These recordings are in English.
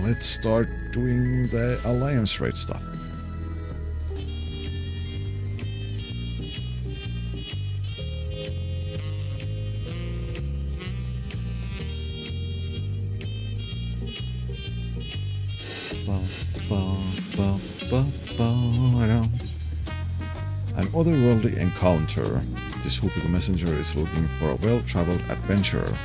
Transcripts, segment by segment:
let's start doing the alliance raid stuff. An otherworldly encounter. This Hoopiko messenger is looking for a well-traveled adventurer.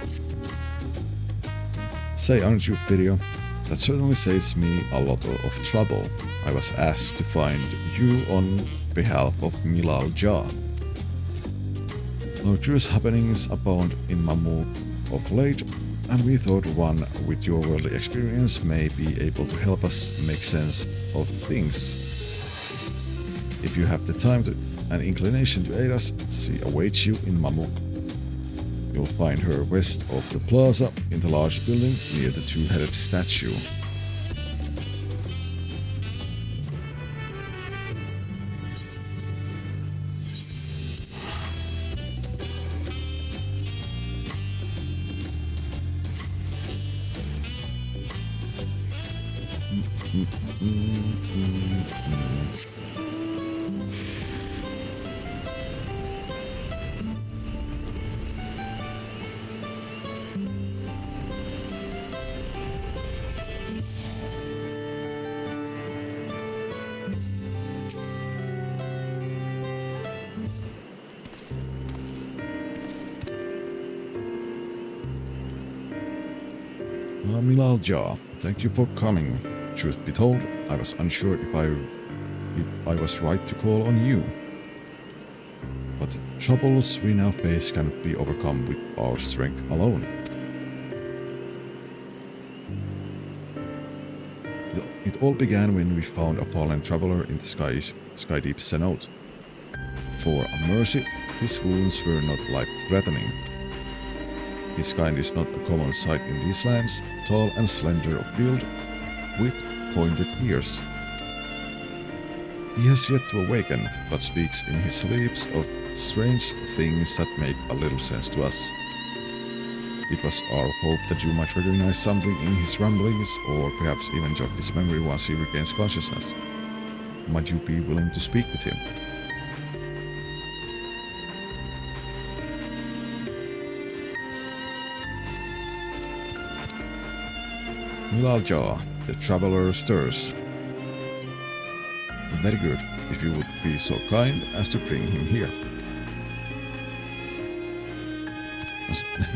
Say, aren't you, video? That certainly saves me a lot of trouble. I was asked to find you on behalf of Milal Jah. Our curious happenings abound in Mammoth of late, and we thought one with your worldly experience may be able to help us make sense of things. If you have the time and inclination to aid us, she awaits you in Mammoth. You'll find her west of the plaza in the large building near the two-headed statue. Milal Jah, thank you for coming. Truth be told, I was unsure if I was right to call on you. But the troubles we now face cannot be overcome with our strength alone. It all began when we found a fallen traveler in the sky-deep cenote. For a mercy, his wounds were not life-threatening. His kind is not a common sight in these lands, tall and slender of build, with pointed ears. He has yet to awaken, but speaks in his sleeps of strange things that make a little sense to us. It was our hope that you might recognize something in his ramblings, or perhaps even jog his memory once he regains consciousness. Might you be willing to speak with him? Milal Jah, the traveler stirs. Very good, if you would be so kind as to bring him here.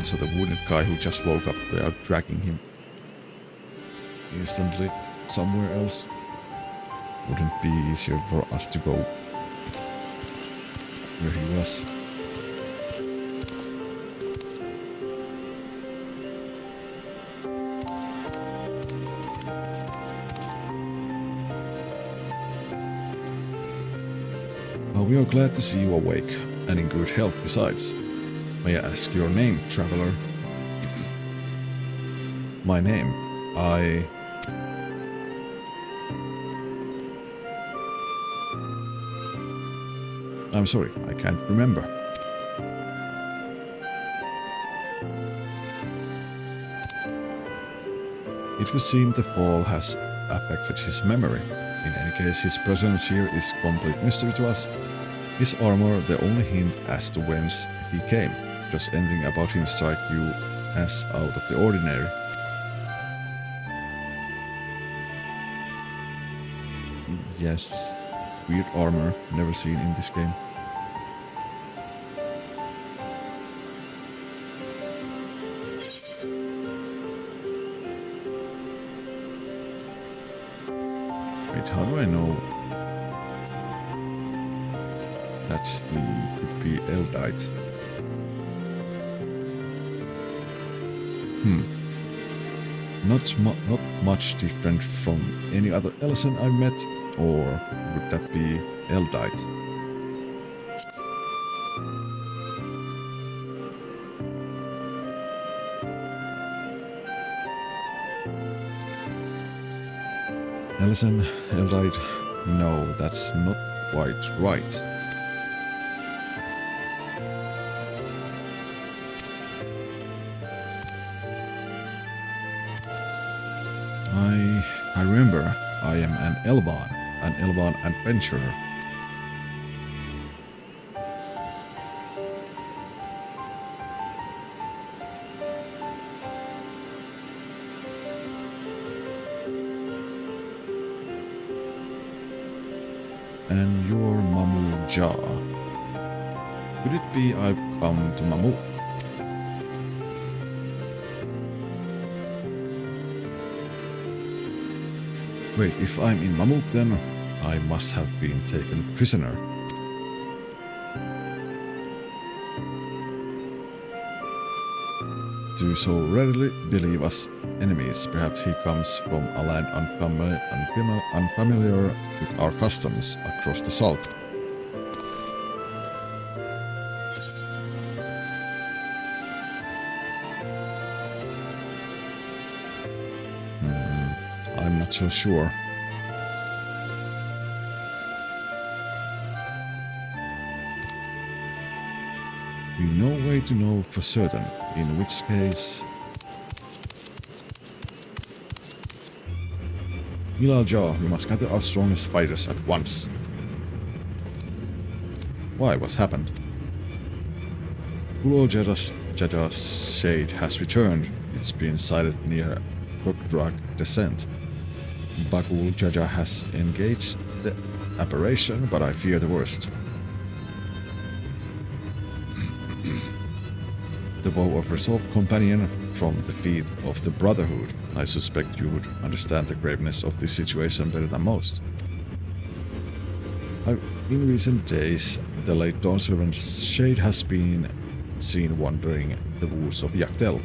So the wounded guy who just woke up, they are dragging him instantly somewhere else. Wouldn't be easier for us to go where he was. We are glad to see you awake, and in good health besides. May I ask your name, traveler? My name? I'm sorry, I can't remember. It would seem the fall has affected his memory. In any case, his presence here is complete mystery to us. His armor the only hint as to whence he came. Does anything about him strike you as out of the ordinary? Yes, weird armor, never seen in this game. Wait, how do I know that he could be Eldite? Not much different from any other Ellison I've met, or would that be Eldite? Ellison, Eldite, no, that's not quite right. I I remember. I am an Elvan adventurer. And you're Mamu Ja. Could it be I've come to Mamu? Wait, if I'm in Mamuk then I must have been taken prisoner. To so readily believe us enemies, perhaps he comes from a land unfamiliar with our customs across the salt. I'm not so sure. No way to know for certain, in which case... Milal Ja, we must gather our strongest fighters at once. Why, what's happened? Kulol Jada's shade has returned. It's been sighted near Kokdrag Descent. Bagul Jaja has engaged the apparition, but I fear the worst. The vow of resolved companion from the feet of the Brotherhood. I suspect you would understand the graveness of this situation better than most. In recent days, the late Dawnservant's shade has been seen wandering the woods of Yaktel.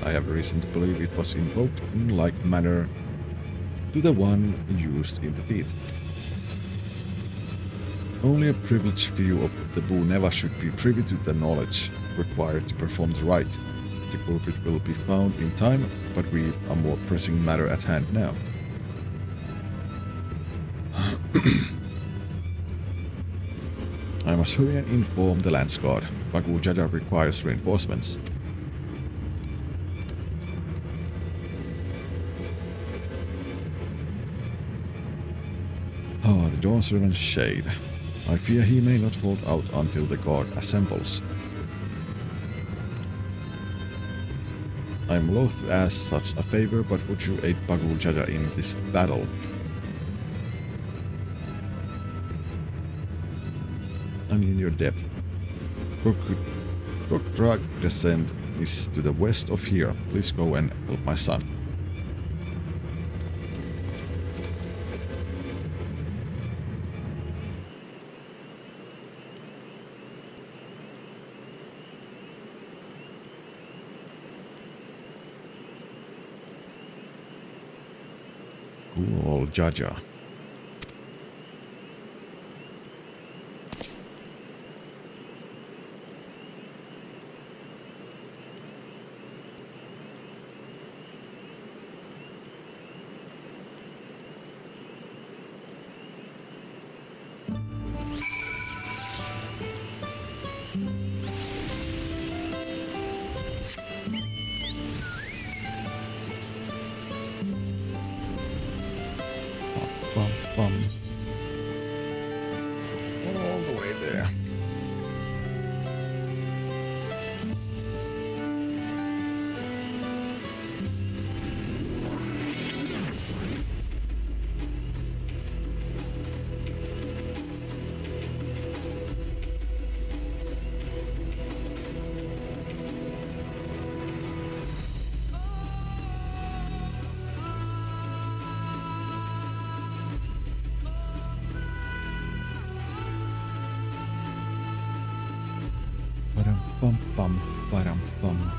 I have reason to believe it was invoked in like manner to the one used in the feat. Only a privileged few of the Buneva should be privy to the knowledge required to perform the rite. The culprit will be found in time, but we a more pressing matter at hand now. I must hurry and inform the Lance Guard. Bagul Jada requires reinforcements. Ah, the Dawnservant's shade. I fear he may not hold out until the guard assembles. I'm loath to ask such a favor, but would you aid Bagul Jada in this battle? I'm in your debt. Kokdrag Descent is to the west of here. Please go and help my son. Cool, Jaja. Bum. All the way there. Bum.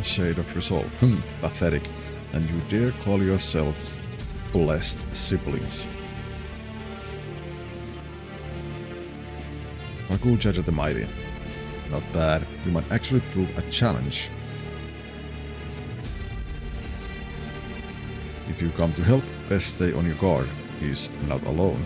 shade of resolve. Pathetic. And you dare call yourselves blessed siblings. Ragu Judge of the Mighty. Not bad. You might actually prove a challenge. If you come to help, best stay on your guard. He's not alone.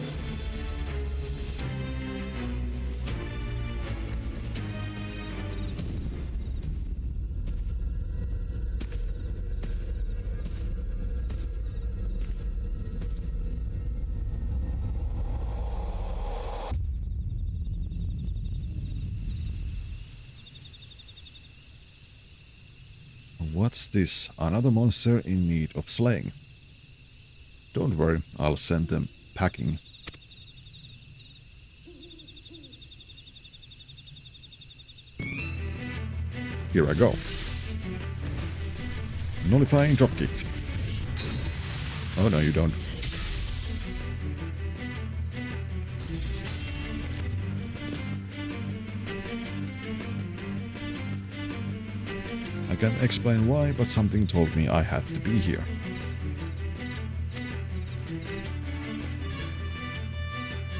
What's this? Another monster in need of slaying. Don't worry, I'll send them packing. Here I go. Nullifying dropkick. Oh no, you don't. I can't explain why, but something told me I had to be here.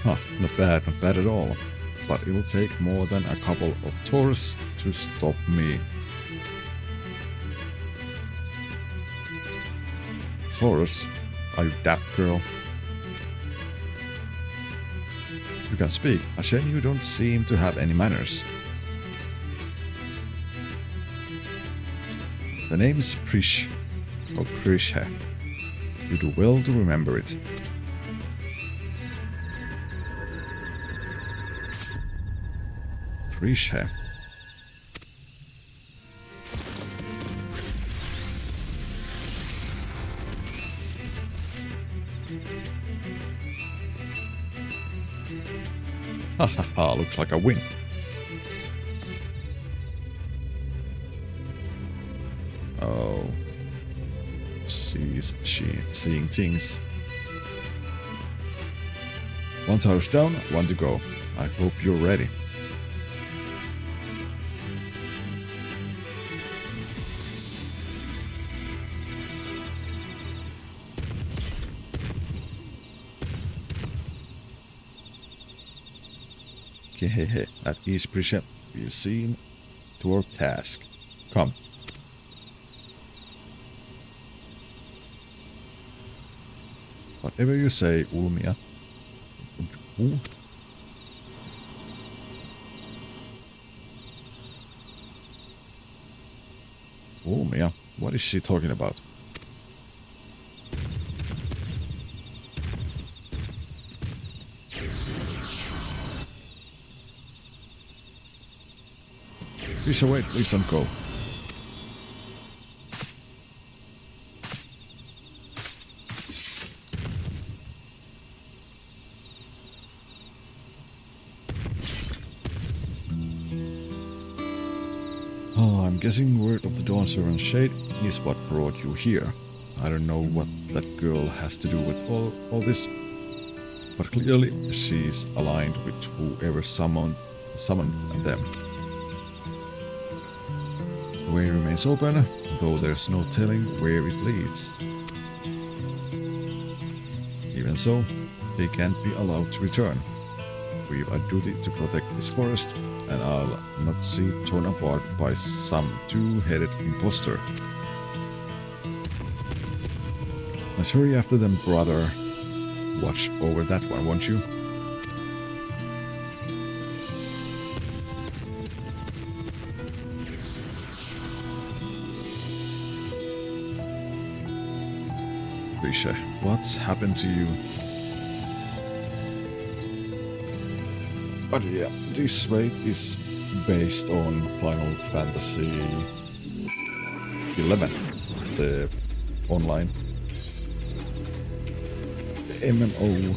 Huh, not bad at all. But it will take more than a couple of tourists to stop me. Taurus? Are you that girl? You can speak. A shame you don't seem to have any manners. The name is Prish, or Prishe. You do well to remember it. Prishe. Ha ha ha, looks like a win. Oh. She's seeing things. One tower's down, one to go. I hope you're ready. Okay, at ease, Prisha. We've seen to our task. Come. Whatever you say, Ulmia. Ooh. Ulmia? What is she talking about? Please wait, please don't go. Oh, I'm guessing word of the Dawn Servant Shade is what brought you here. I don't know what that girl has to do with all this, but clearly she's aligned with whoever summoned them. The way remains open, though there's no telling where it leads. Even so, they can't be allowed to return. We've a duty to protect this forest, and I'll not see it torn apart by some two-headed imposter. Let's hurry after them, brother. Watch over that one, won't you? Risha, what's happened to you? But yeah, this raid is based on Final Fantasy 11, the online MMO.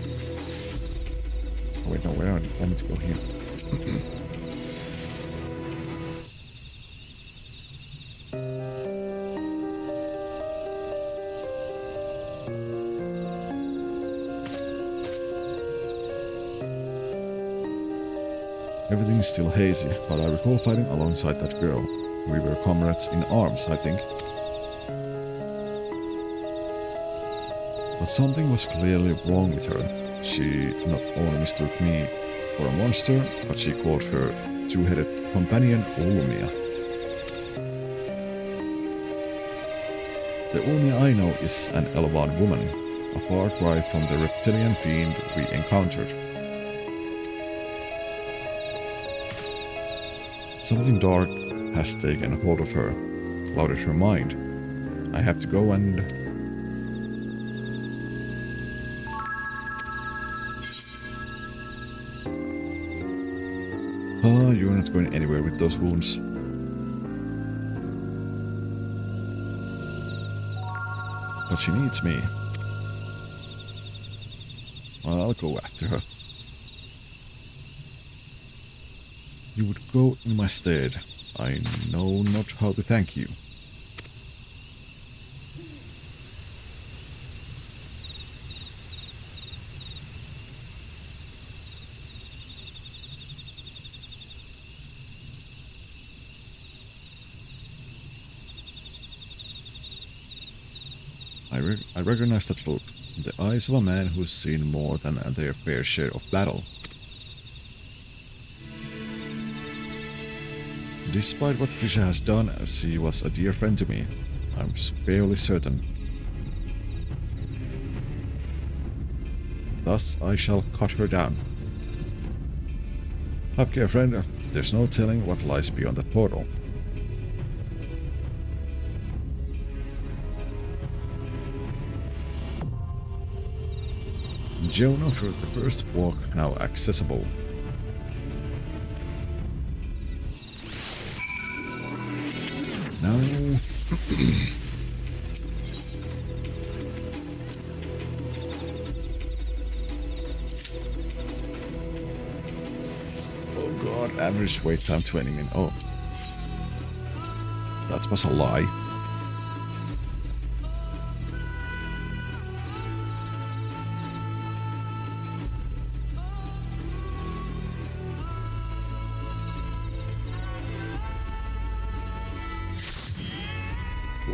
Oh wait, no, where I need to go here. Everything is still hazy, but I recall fighting alongside that girl. We were comrades in arms, I think. But something was clearly wrong with her. She not only mistook me for a monster, but she called her two-headed companion Ulmia. The Ulmia I know is an Elvan woman, a far cry from the reptilian fiend we encountered. Something dark has taken hold of her, clouded her mind. I have to go and... you're not going anywhere with those wounds. But she needs me. Well, I'll go after her. You would go in my stead. I know not how to thank you. I recognize that look. The eyes of a man who's seen more than their fair share of battle. Despite what Trisha has done, she was a dear friend to me. I'm fairly certain. Thus, I shall cut her down. Have care, friend. There's no telling what lies beyond that portal. Jonah for the first walk now accessible. Now... oh god, average wait time 20 minutes. Oh. That was a lie.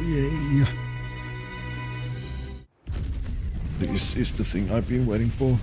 Yay! This is the thing I've been waiting for.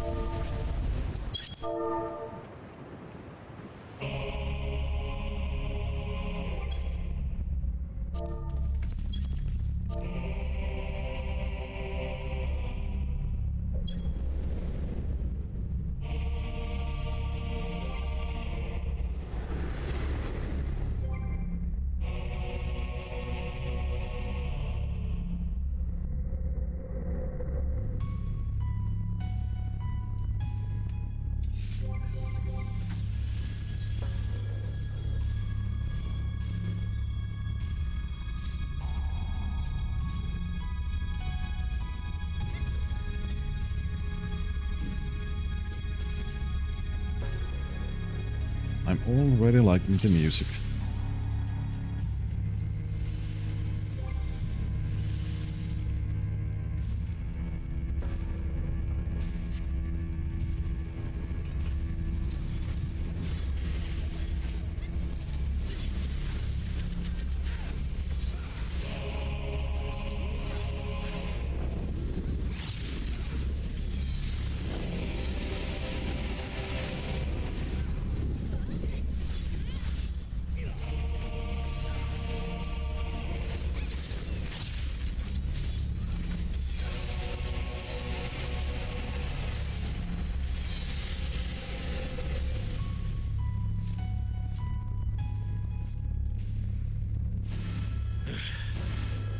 I'm already liking the music.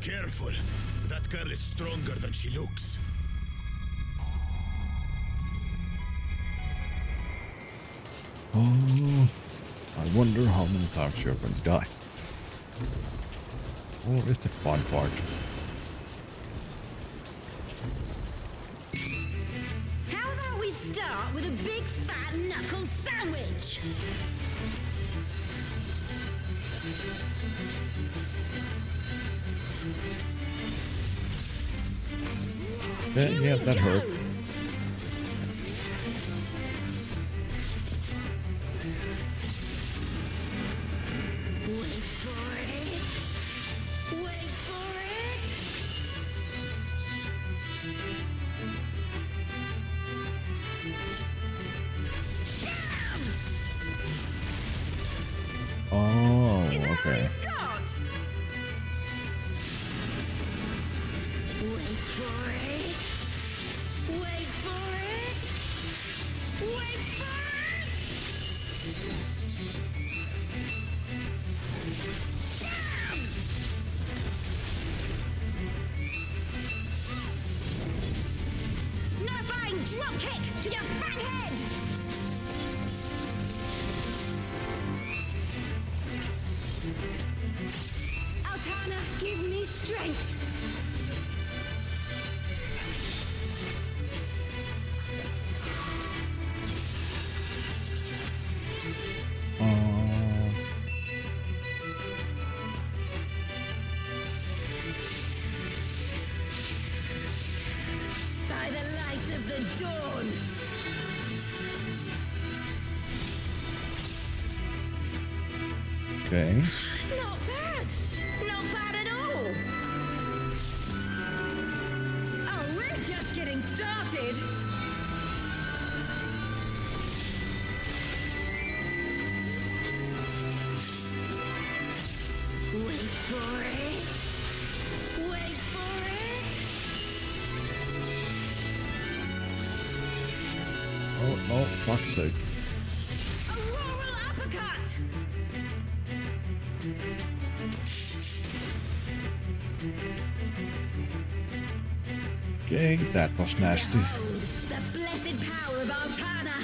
Careful. That girl is stronger than she looks. Oh, I wonder how many times you're going to die. Or is the fun part? How about we start with a big fat knuckle sandwich? Yeah, that hurt. Wait for it. all Okay. you've got? Wait for it. Wait for it. Wait for it. Bam! Nullifying drop kick to your fat head. Altana, give me strength. By the light of the dawn. Okay. Not bad. Not bad at all. Oh, we're just getting started. Wait for it. Wait for it. Oh, fuck's sake. Auroral uppercut. Okay, that was nasty. Behold the blessed power of Altana.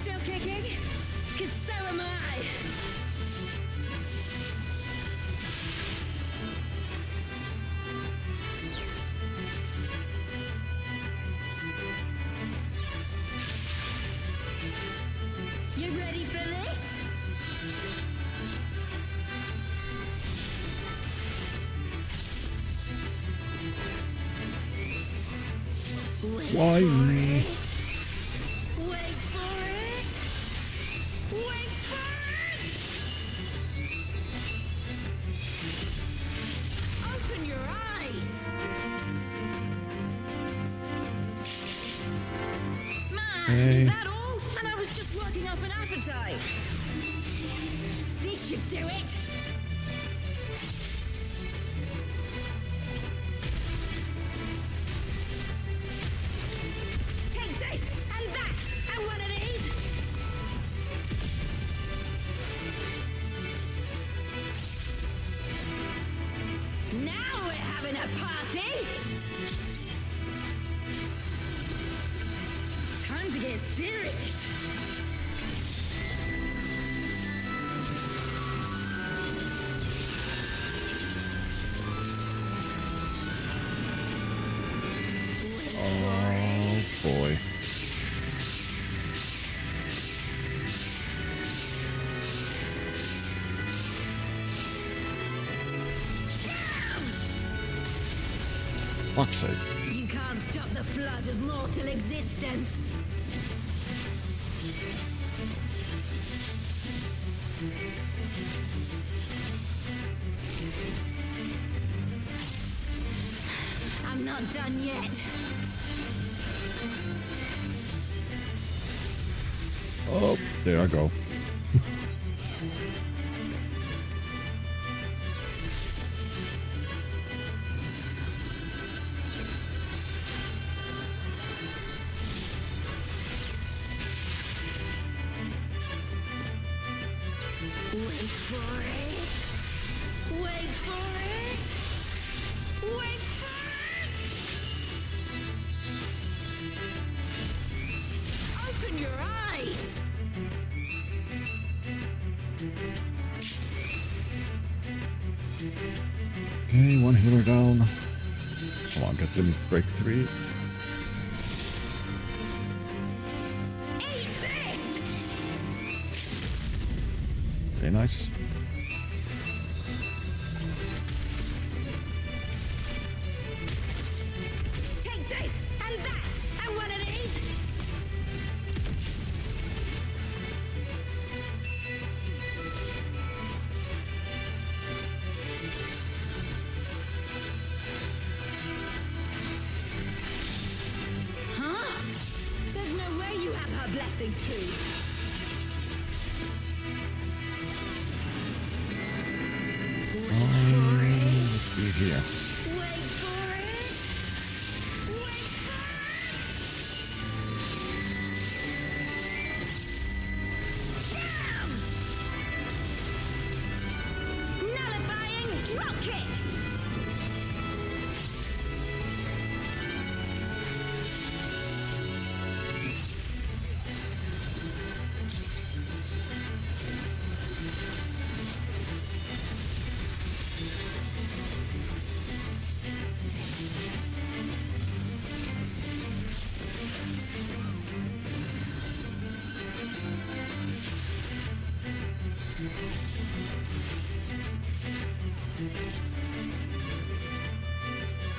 Still kicking? 'Cause so am I. You ready for this? Wait Why for me? it. Wait for it. Wait for it. Open your eyes. Man, Hey. is that all? And I was just working up an appetite. This should do it. Take this and that and one of these. Now we're having a party. Time to get serious. Oh boy. Fuck's sake. You can't stop the flood of mortal existence. I'm not done yet. Oh, there I go. Wait for it. Wait for it. Wait for it. Open your eyes. Okay, one healer down. Come on, get limit break 3. Eat this. Okay, nice. Take this and that and one of these. Huh? passing too. Let's be here. Wait for it. Wait for it. Bam! Nullifying drop kick.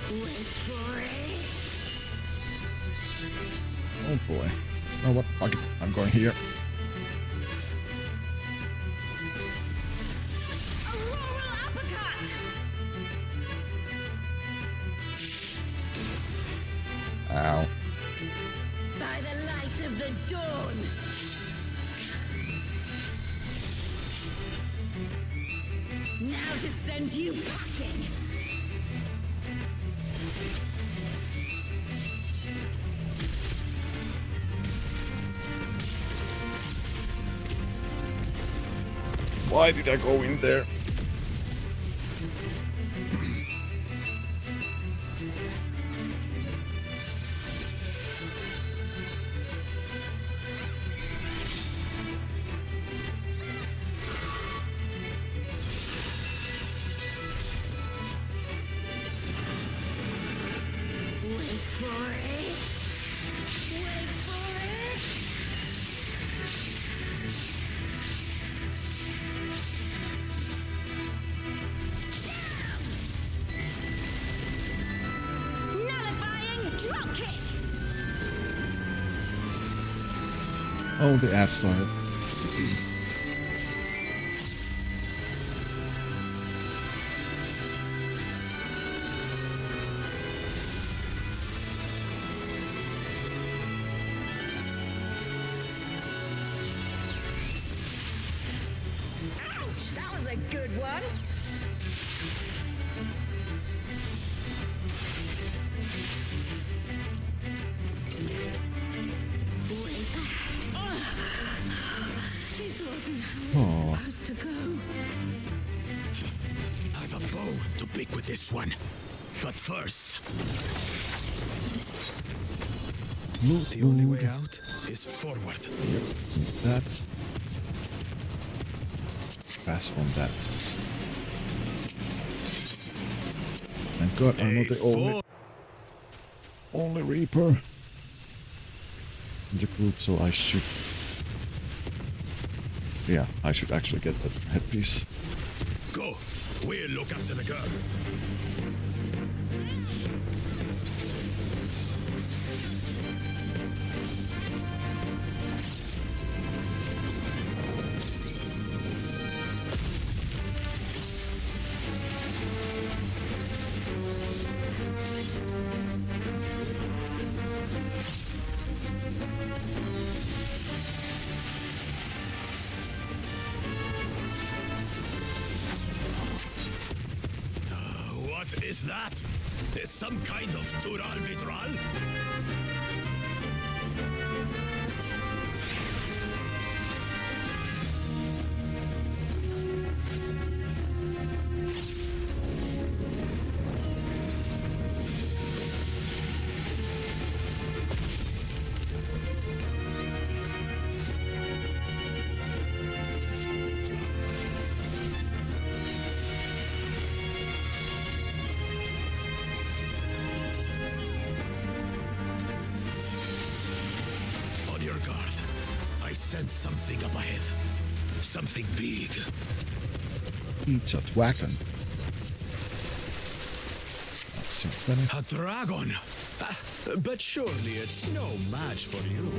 Wait for it. Oh boy. Oh what? Fuck it. I'm going here. Auroral uppercut. Ow. By the light of the dawn. Now to send you packing. Why did I go in there? Wait for it. Wait for it. Nullifying drop kick. Oh, the ad started. Ouch! That was a good one. This wasn't how it was supposed to go. I've a bone to pick with this one. But first, the only way out is forward. That. Pass on that. Thank God I'm not the only Reaper in the group, so I should. Yeah, I should actually get that headpiece. Go. We'll look after the girl. What is that? Is some kind of Tural Vitral? On your guard. I sense something up ahead. Something big. It's a wagon. That's it. A dragon! Ah, but surely it's no match for you.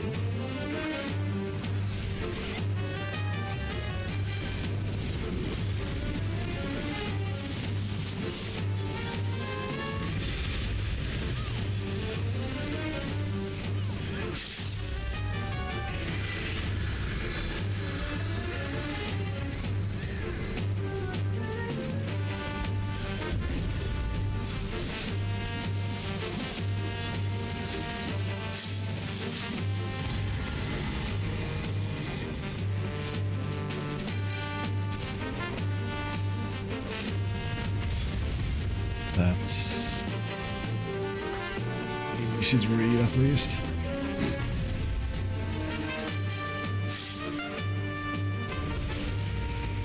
That's easy to read at least.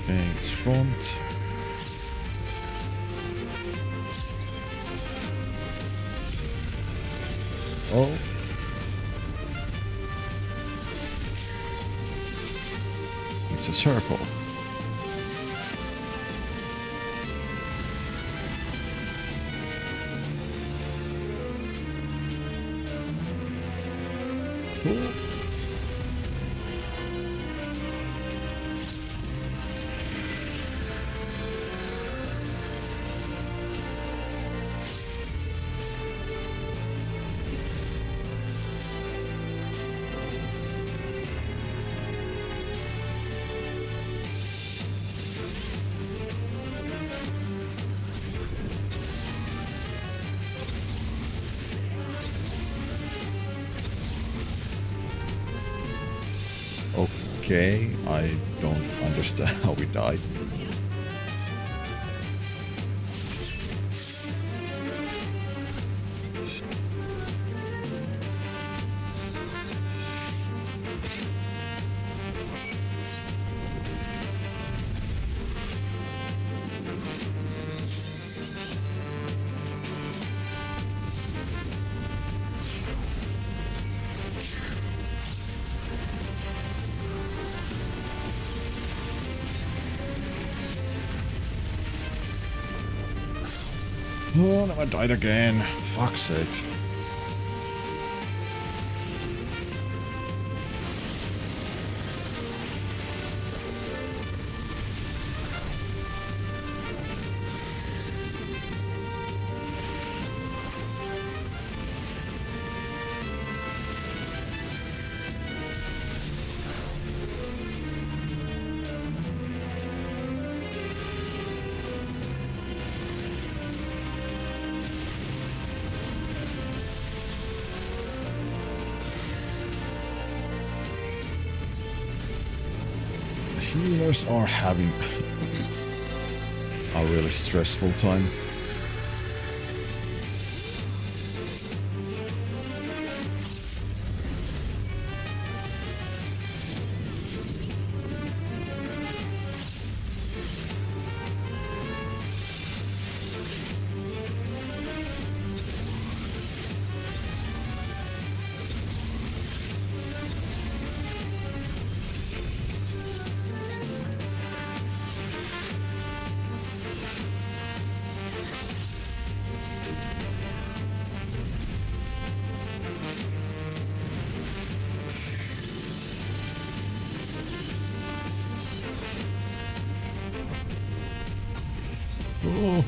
Okay, it's front. Oh. It's a circle. Cool. Okay, I don't understand how we died. Oh, no, I died again. Fuck's sake. Healers are having a really stressful time. Oh.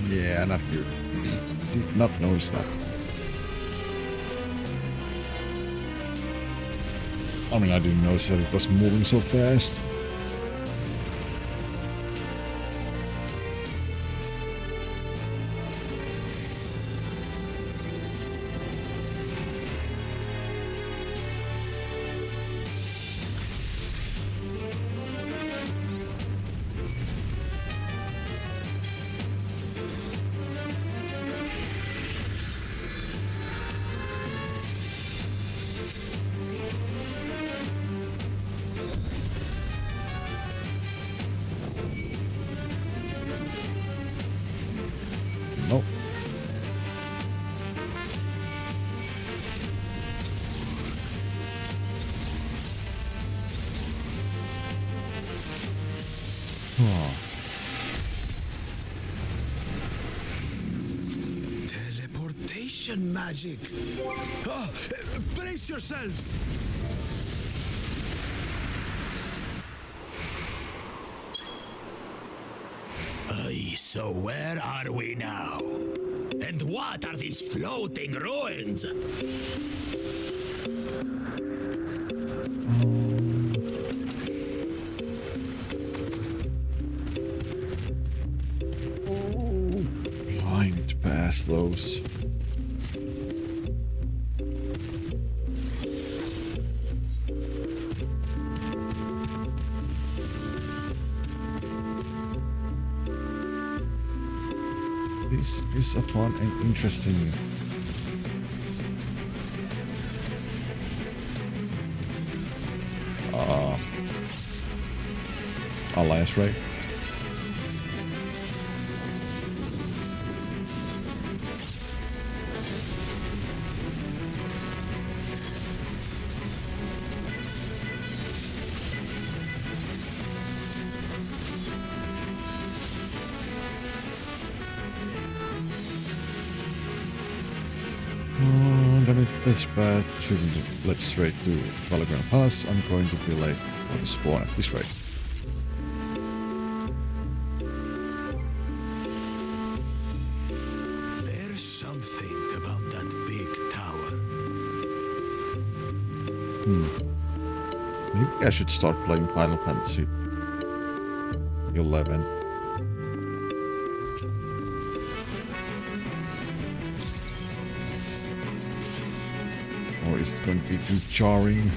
Yeah, not good. Did not notice that. I mean, I didn't notice that it was moving so fast. Nope. Oh. Teleportation magic. Ah, brace yourselves. So where are we now? And what are these floating ruins? Blind past those. This is a fun and interesting alliance, right? This path shouldn't lead straight to Valgrind Palace. I'm going to be late for the spawn at this rate. There's something about that big tower. Maybe I should start playing Final Fantasy 11. Or is it going to be too jarring?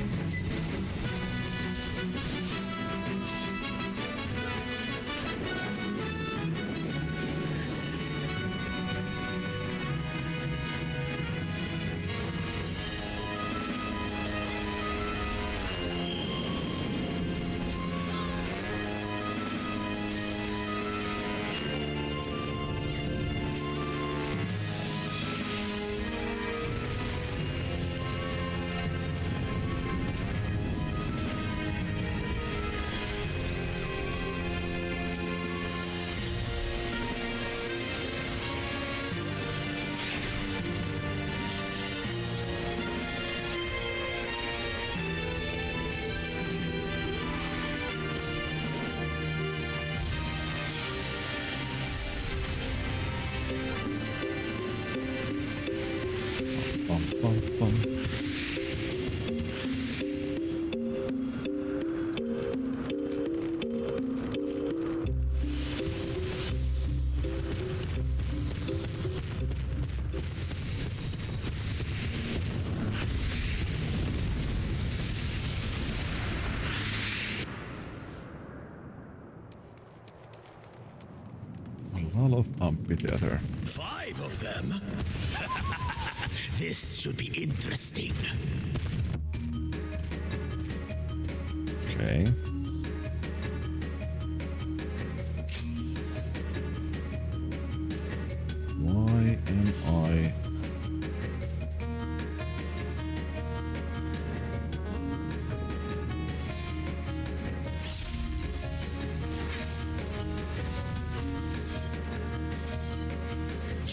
A lot of amphitheater. 5 of them? This should be interesting. Okay. Why am I...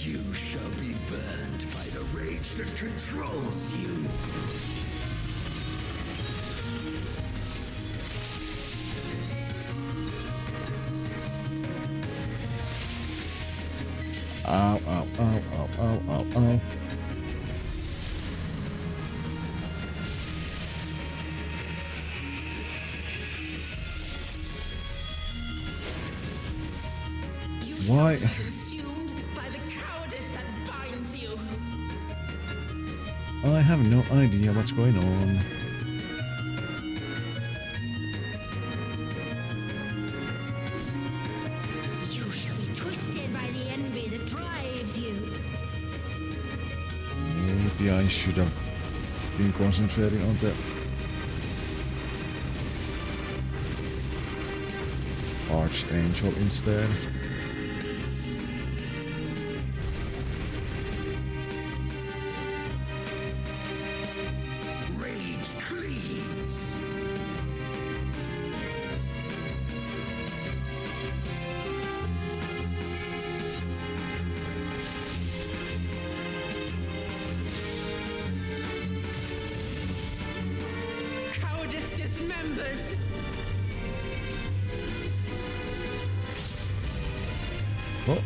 You shall be burned by the rage that controls you. Ow, ow, ow, ow, ow, ow, ow. Why? Consumed by the cowardice that binds you. I have no idea what's going on. You shall be twisted by the envy that drives you. Maybe I should have been concentrating on the Archangel instead. Rage cleaves. Cowardice dismembers. Oh.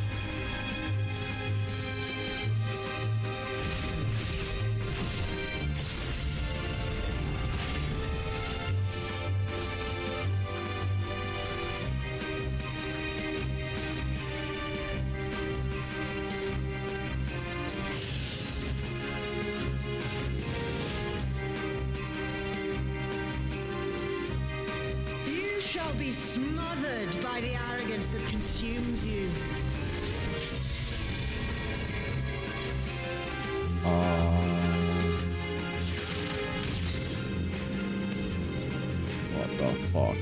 You shall be smothered by the arrogance that consumes you. What the fuck?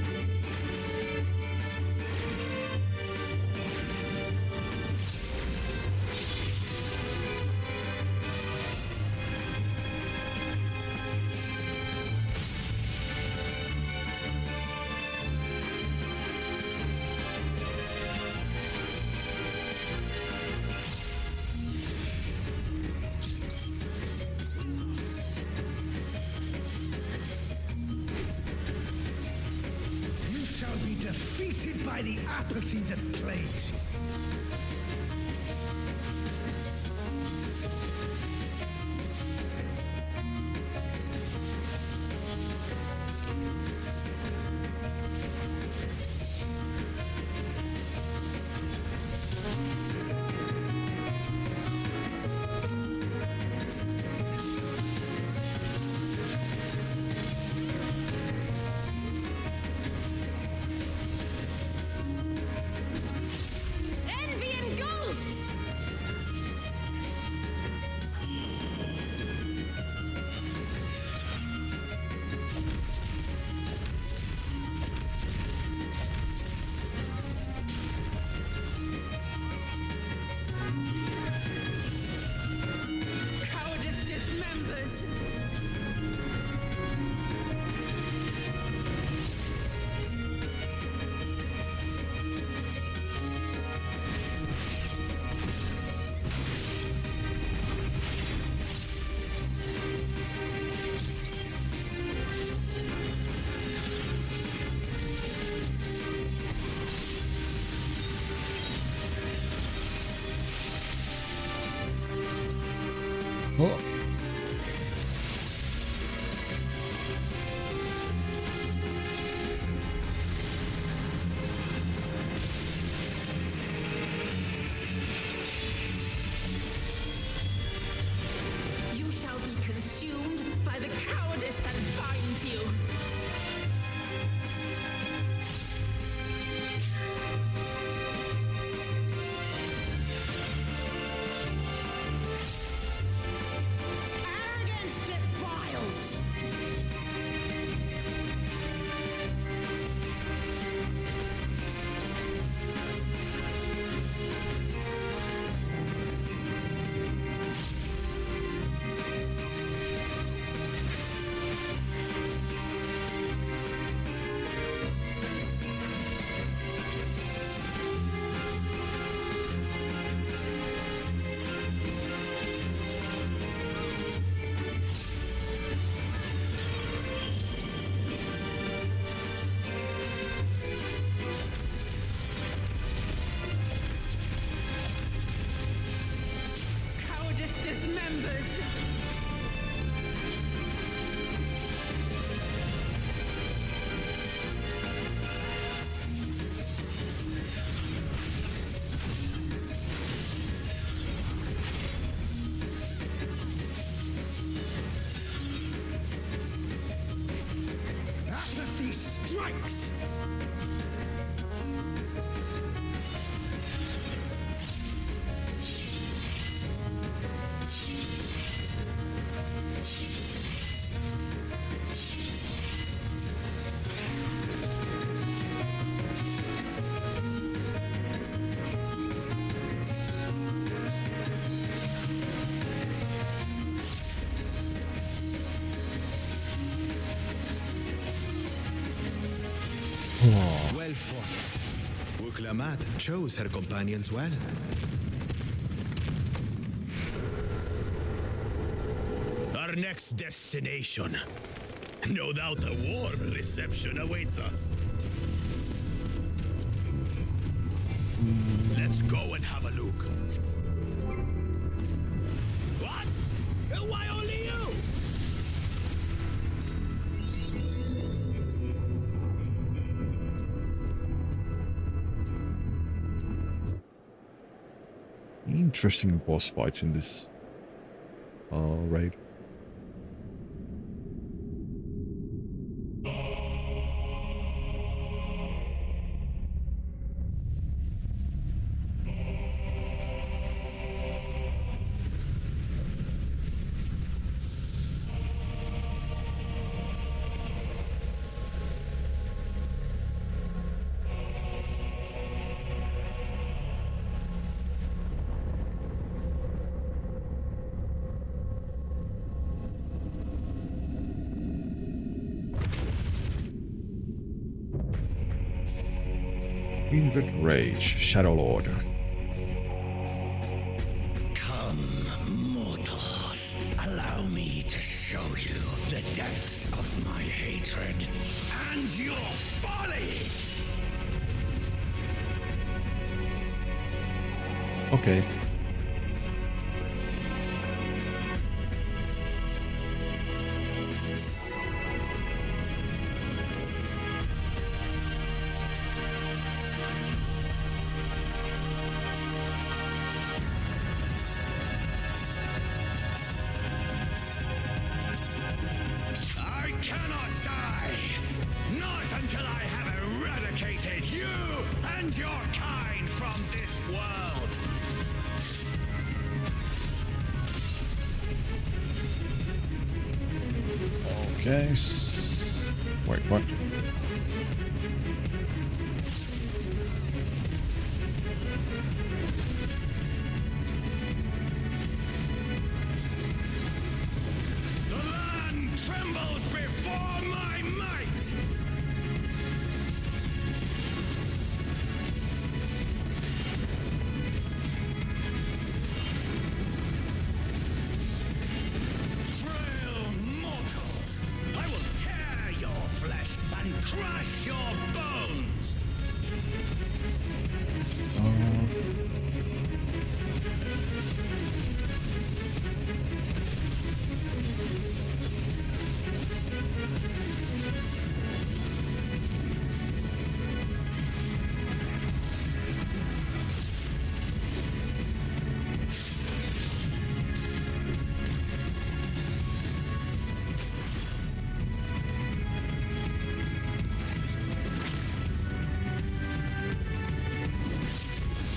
You shall be defeated by the apathy that plagues you. Envy engulfs! Cowardice dismembers. Oh. You shall be consumed by the cowardice that binds you. members. Apathy strikes! Well fought. Uklamat chose her companions well. Our next destination. No doubt a warm reception awaits us. Let's go and have a look. What? Why only you? Interesting boss fights in this raid. Kindred Rage, Shadow Lord. Come, mortals. Allow me to show you the depths of my hatred and your folly! Okay. I cannot die! Not until I have eradicated you and your kind from this world! Okay. Wait, what? The land trembles before my might! Frail mortals! I will tear your flesh and crush your bones!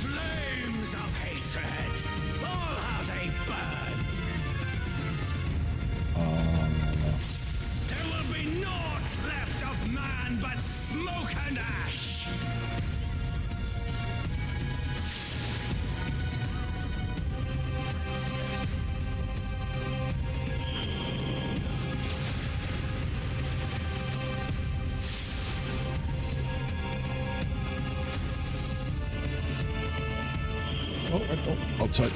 Flames of hatred! Oh, how they burn! There will be naught left of man but smoke and ash! Oh, outside.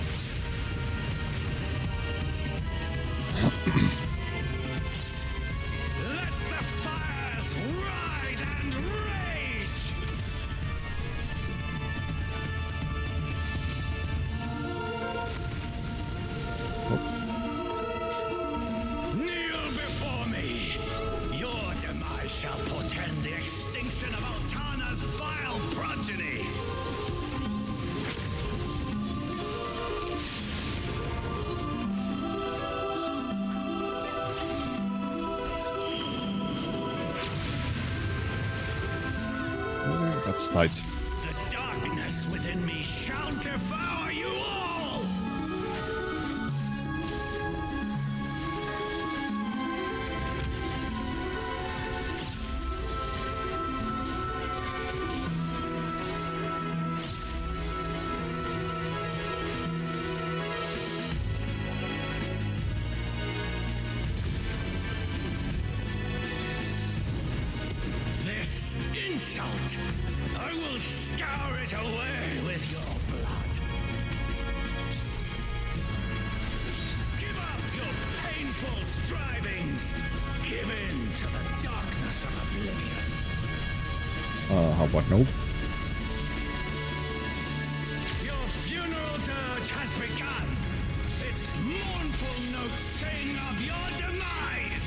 Let the fires ride and rage! Oh. That's tight. The darkness within me shall devour you all! This insult, I will scour it away with your blood. Give up your painful strivings. Give in to the darkness of oblivion. How about no? Your funeral dirge has begun. Its mournful notes sing of your demise.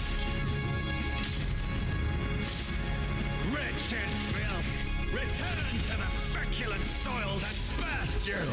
Wretched filth, return to the feculent soil that birthed you.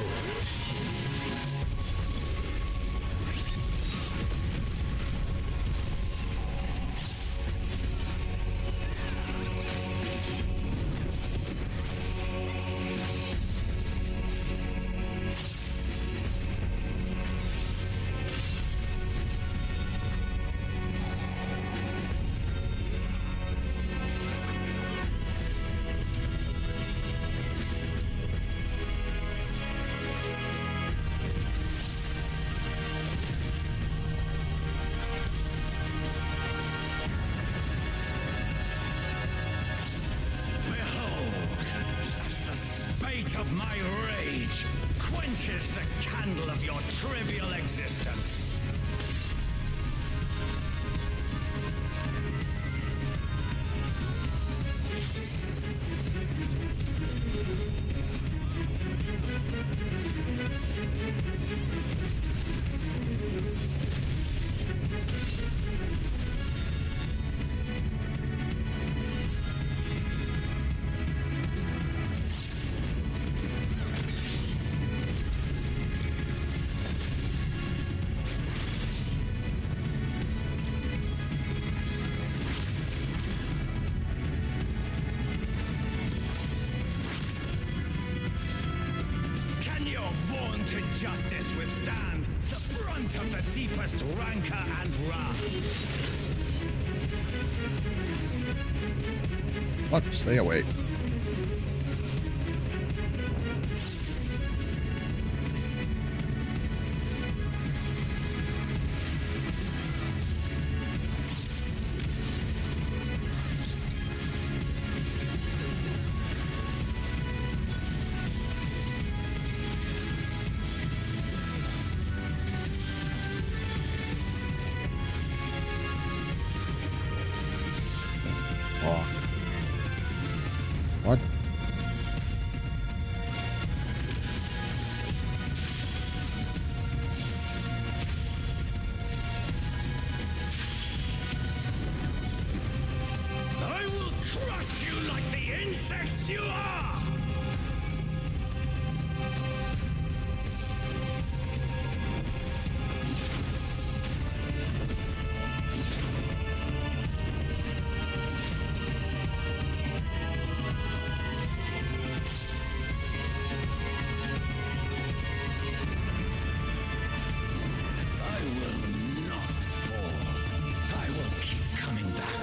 Of my rage quenches the candle of your trivial existence. To justice withstand the brunt of the deepest rancor and wrath. Fuck, stay away. What? I will crush you like the insects you are!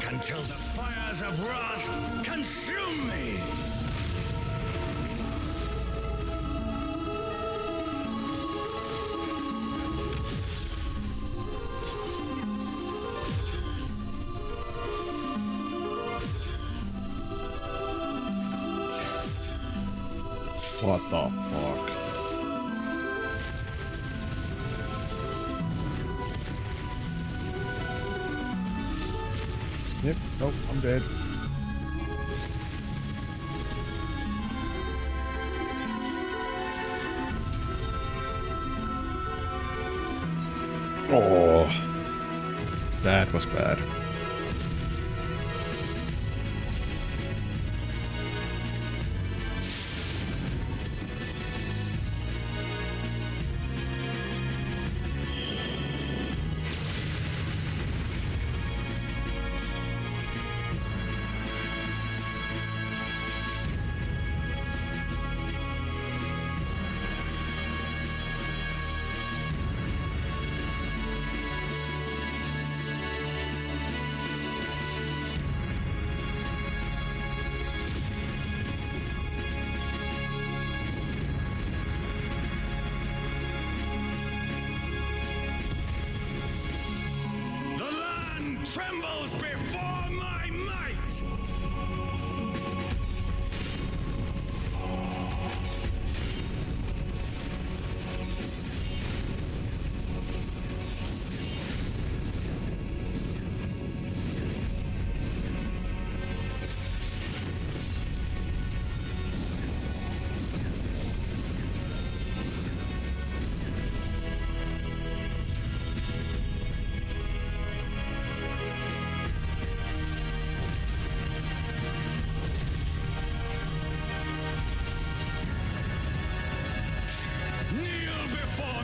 Until the fires of wrath consume me! What the fuck? Yep, nope, I'm dead. Oh, that was bad.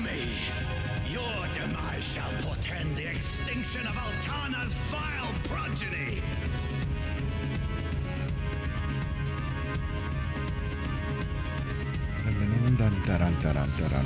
me! Your demise shall portend the extinction of Altana's vile progeny! Dun, dun, dun, dun, dun, dun.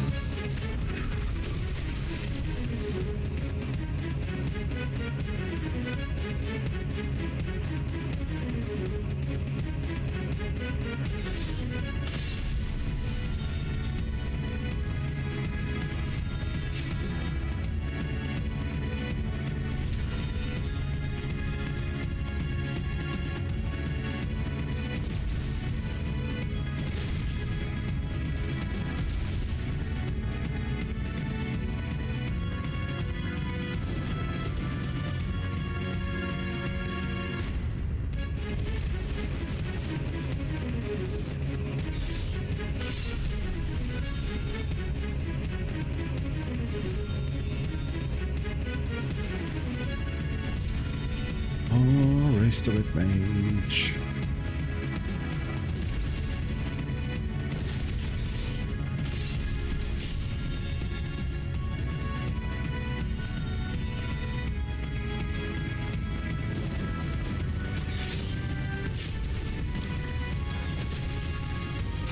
Oh, restore it, mage.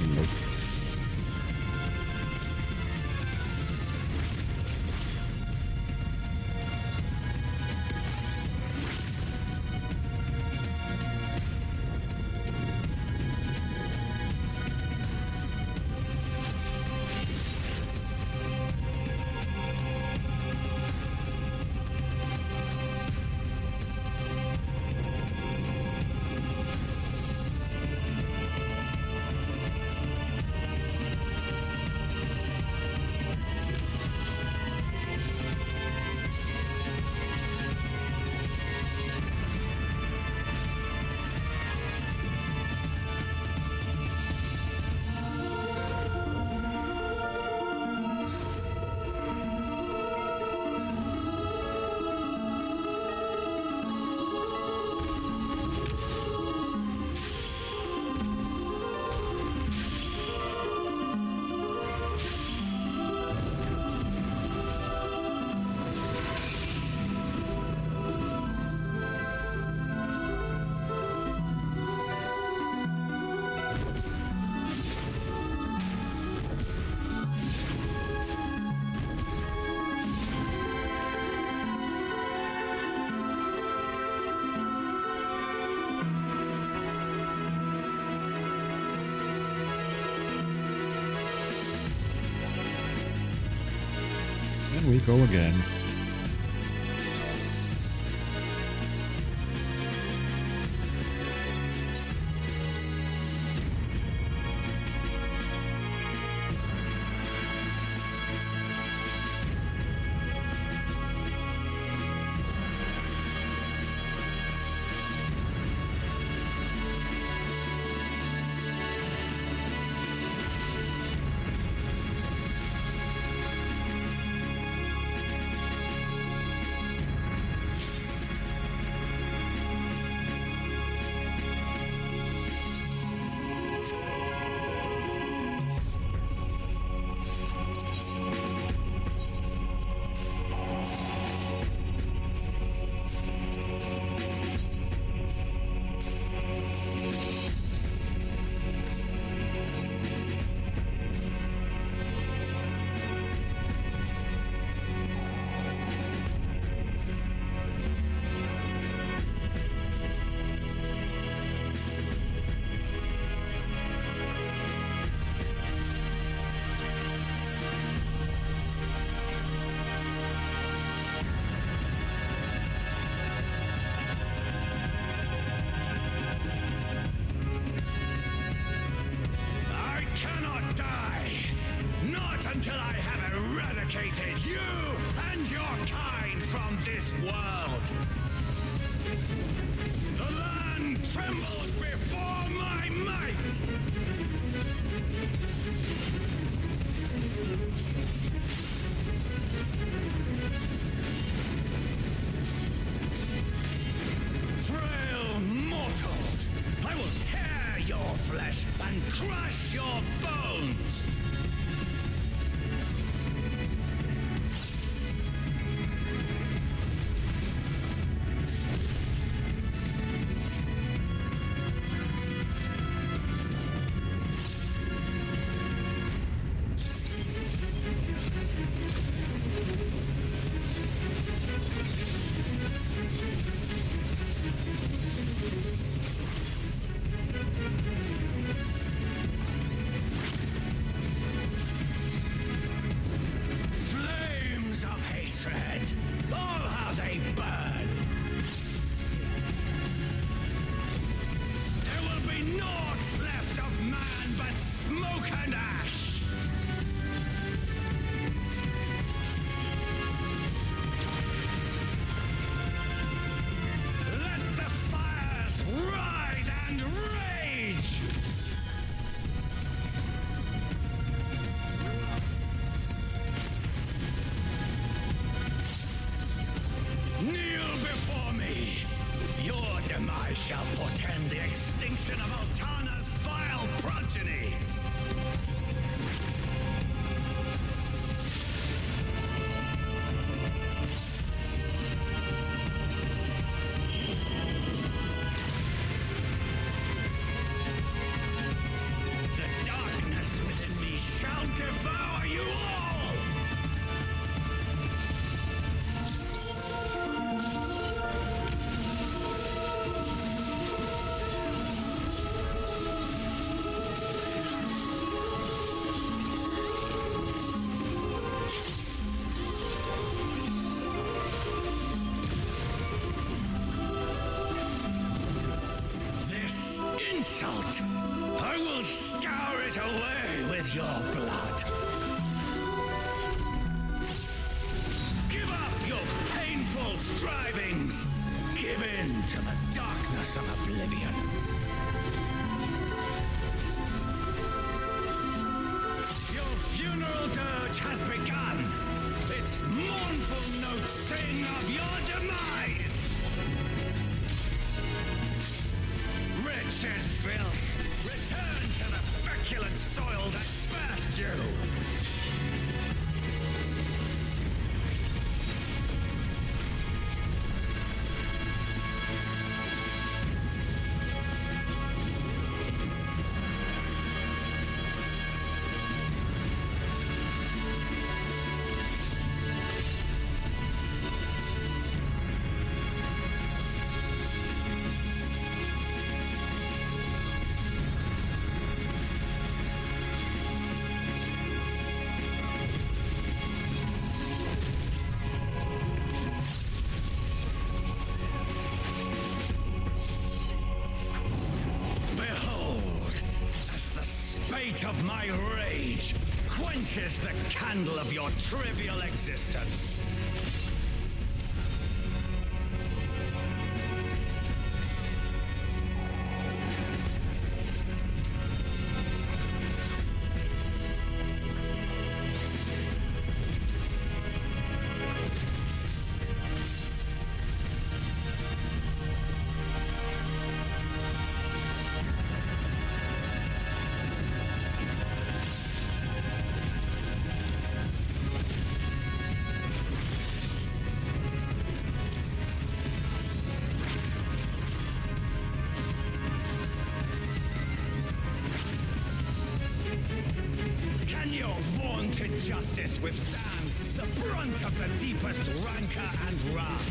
Nope. And we go again. Until I have eradicated you and your kind from this world. The land trembles before my might. Frail mortals, I will tear your flesh and crush your bones. smoke and ash! Let the fires ride and rage! Kneel before me! Your demise shall portend the extinction of Altana's vile progeny! The darkness within me shall devour you all! This insult, I will scour it away with your blood. Give up your painful strivings. Give in to the darkness of oblivion. Your funeral dirge has begun. Its mournful notes sing of your demise. Wretched filth, return to the feculent soil that birthed you! Behold, as the spate of my rage quenches the candle of your trivial existence. Vaunted justice withstand the brunt of the deepest rancor and wrath.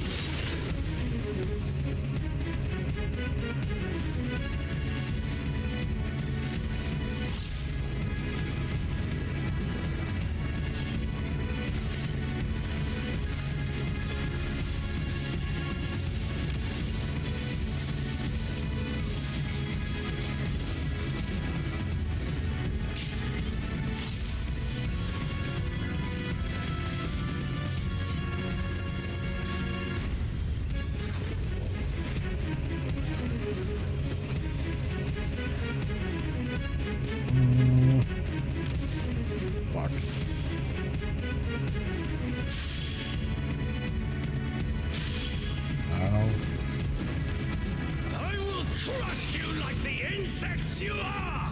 Crush you like the insects you are!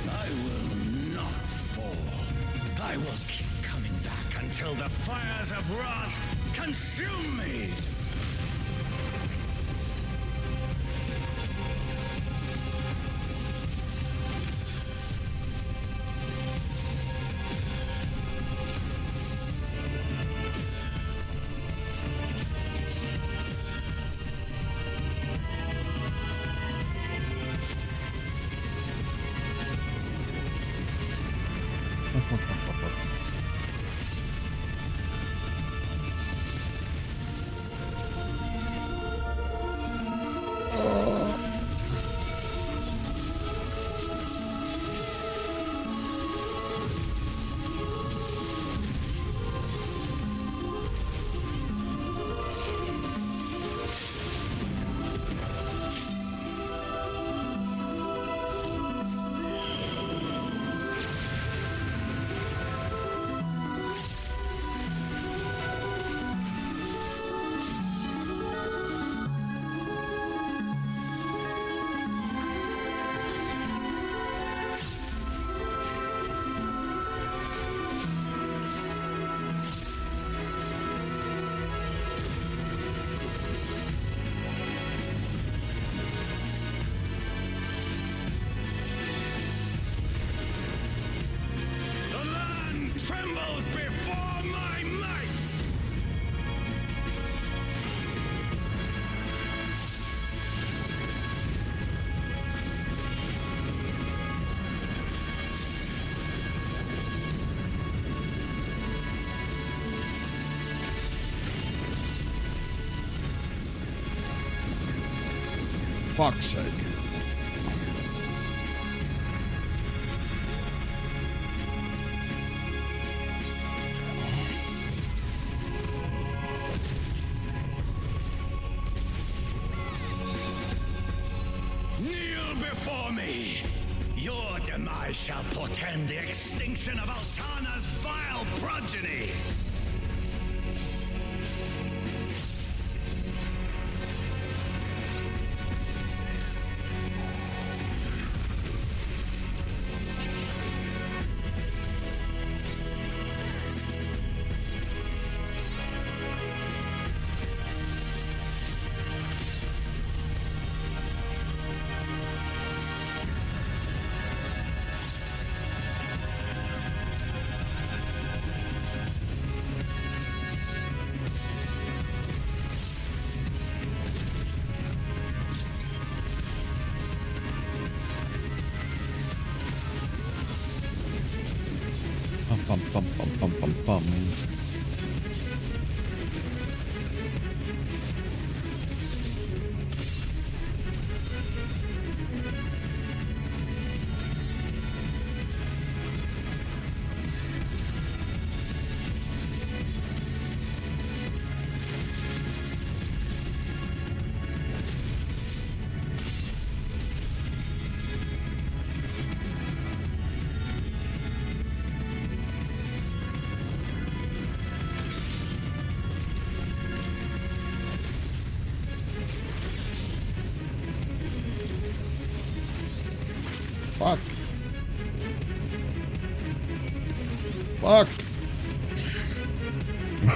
I will not fall. I will keep coming back until the fires of wrath consume me! fuck's sake. Kneel before me! Your demise shall portend the extinction of Altana's vile progeny! Pum pum pum pum pum pum. Fuck. Fuck.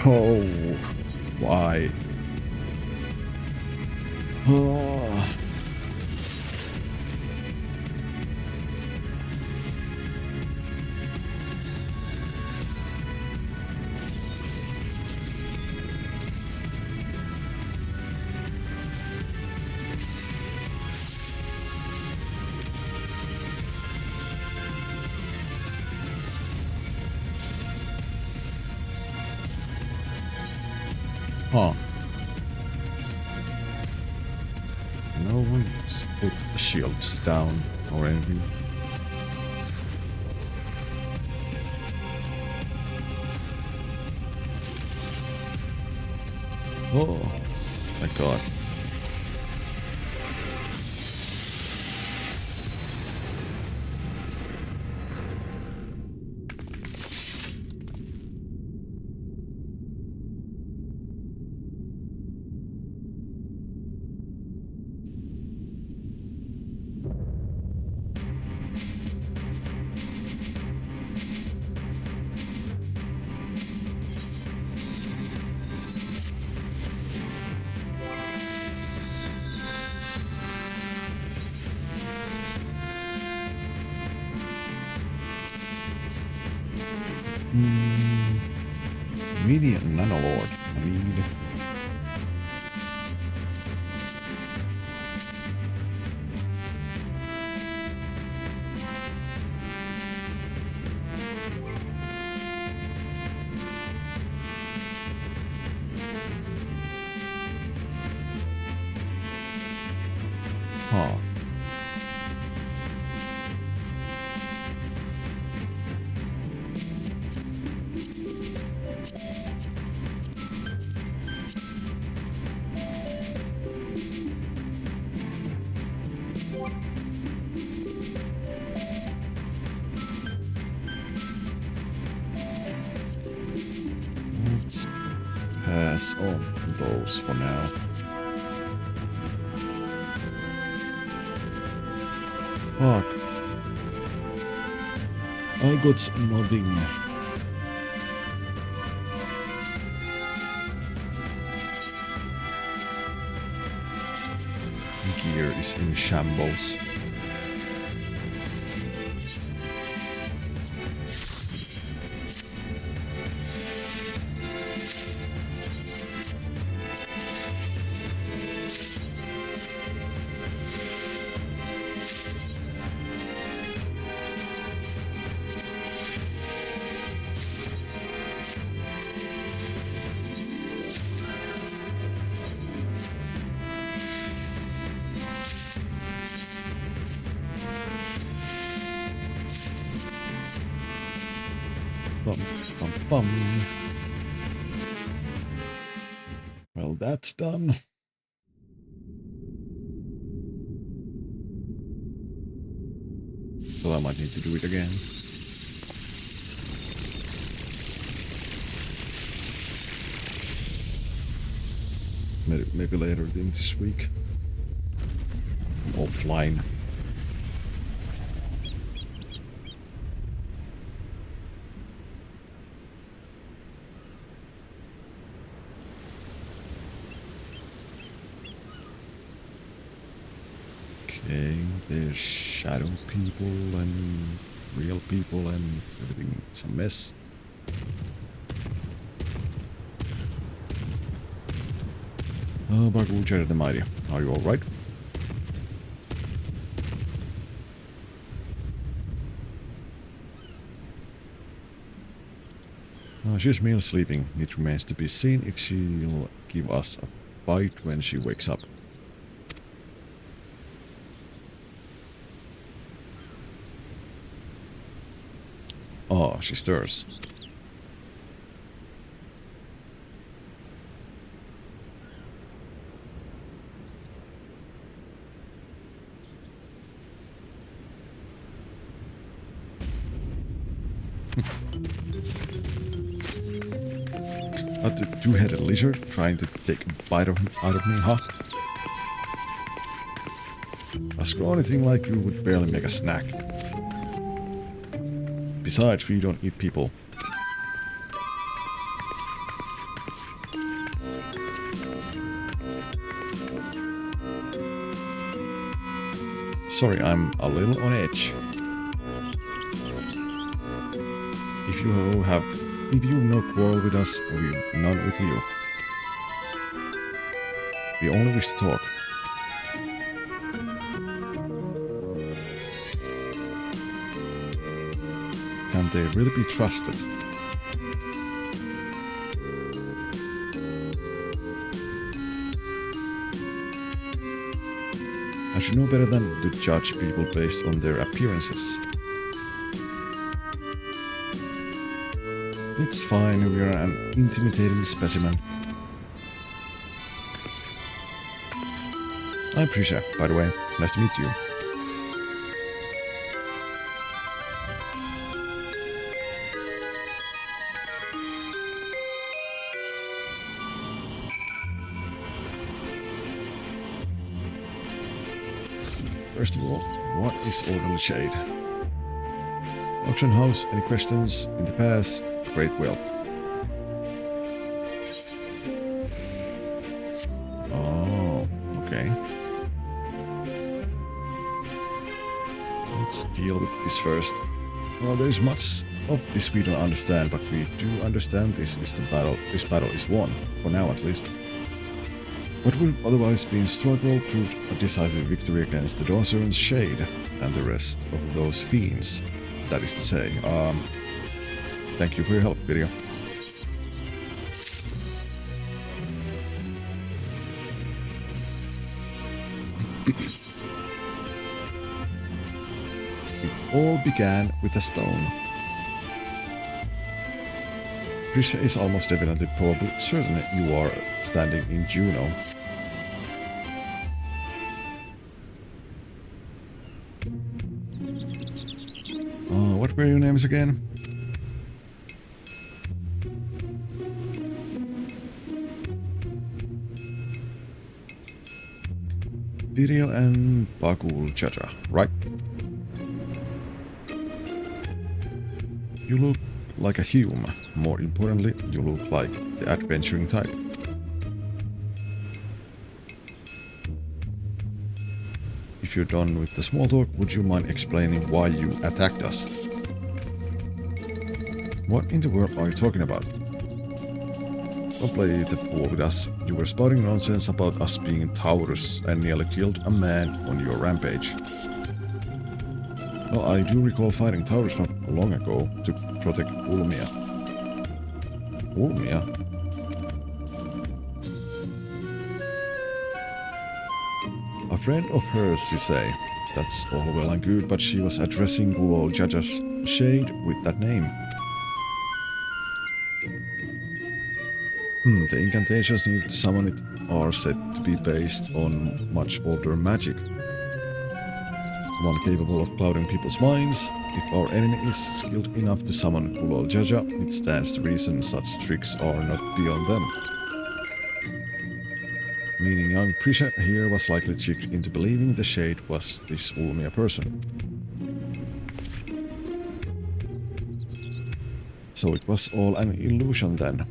Oh, why? Oh. Huh. No one's put the shields down or anything. Oh my god. Medium Nanolord. I need. Huh. Let's pass on those for now. Fuck. I got nothing. Gear is in shambles. Bum, bum, bum. Well, that's done. So I might need to do it again. Maybe later in this week. Offline. Okay, there's shadow people and real people and everything is a mess. Bagul Jared the Mighty, are you alright? She's merely sleeping. It remains to be seen if she'll give us a bite when she wakes up. Oh, she stirs. But the two-headed lizard trying to take a bite out of me, huh? A scrawny thing like you would barely make a snack. Besides, we don't eat people. Sorry, I'm a little on edge. If you've no quarrel with us, we've none with you. We only wish to talk. Can they really be trusted? I should know better than to judge people based on their appearances. It's fine, we are an intimidating specimen. I'm Prisha, by the way. Nice to meet you. First of all, what is Orderly Shade? Auction house, any questions? In the past, great wealth. Oh, okay. Let's deal with this first. Well, there's much of this we don't understand, but we do understand this is the battle. This battle is won, for now at least. What would otherwise be a struggle proved a decisive victory against the Dawntrail's Shade and the rest of those fiends. That is to say, thank you for your help, video. It all began with a stone. Prisha is almost evidently probably certain you are standing in Juno. What were your names again? Video and Bagul Jaja, right? You look like a human. More importantly, you look like the adventuring type. If you're done with the small talk, would you mind explaining why you attacked us? What in the world are you talking about? Don't play the fool with us. You were spouting nonsense about us being Taurus and nearly killed a man on your rampage. Well, I do recall fighting Taurus not long ago to protect Ulmia. Ulmia? A friend of hers, you say? That's all well and good, but she was addressing Gulol Jaja's Shade with that name. The incantations needed to summon it are said to be based on much older magic. One capable of clouding people's minds. If our enemy is skilled enough to summon Kulol Jaja, it stands to reason such tricks are not beyond them. Meaning young Prisha here was likely tricked into believing the shade was this Ulmia person. So it was all an illusion then.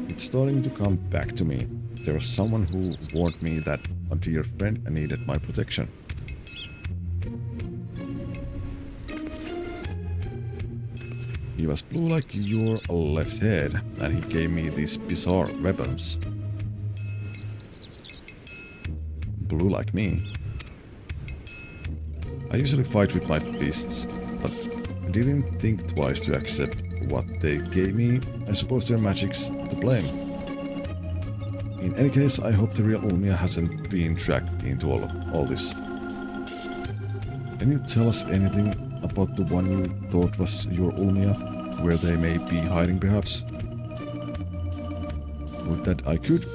It's starting to come back to me. There was someone who warned me that a dear friend needed my protection. He was blue like your left head, and he gave me these bizarre weapons. Blue like me. I usually fight with my fists, but I didn't think twice to accept what they gave me. I suppose their magic's to blame. In any case, I hope the real Ulmia hasn't been dragged into all this. Can you tell us anything about the one you thought was your Ulmia, where they may be hiding perhaps? Would that I could,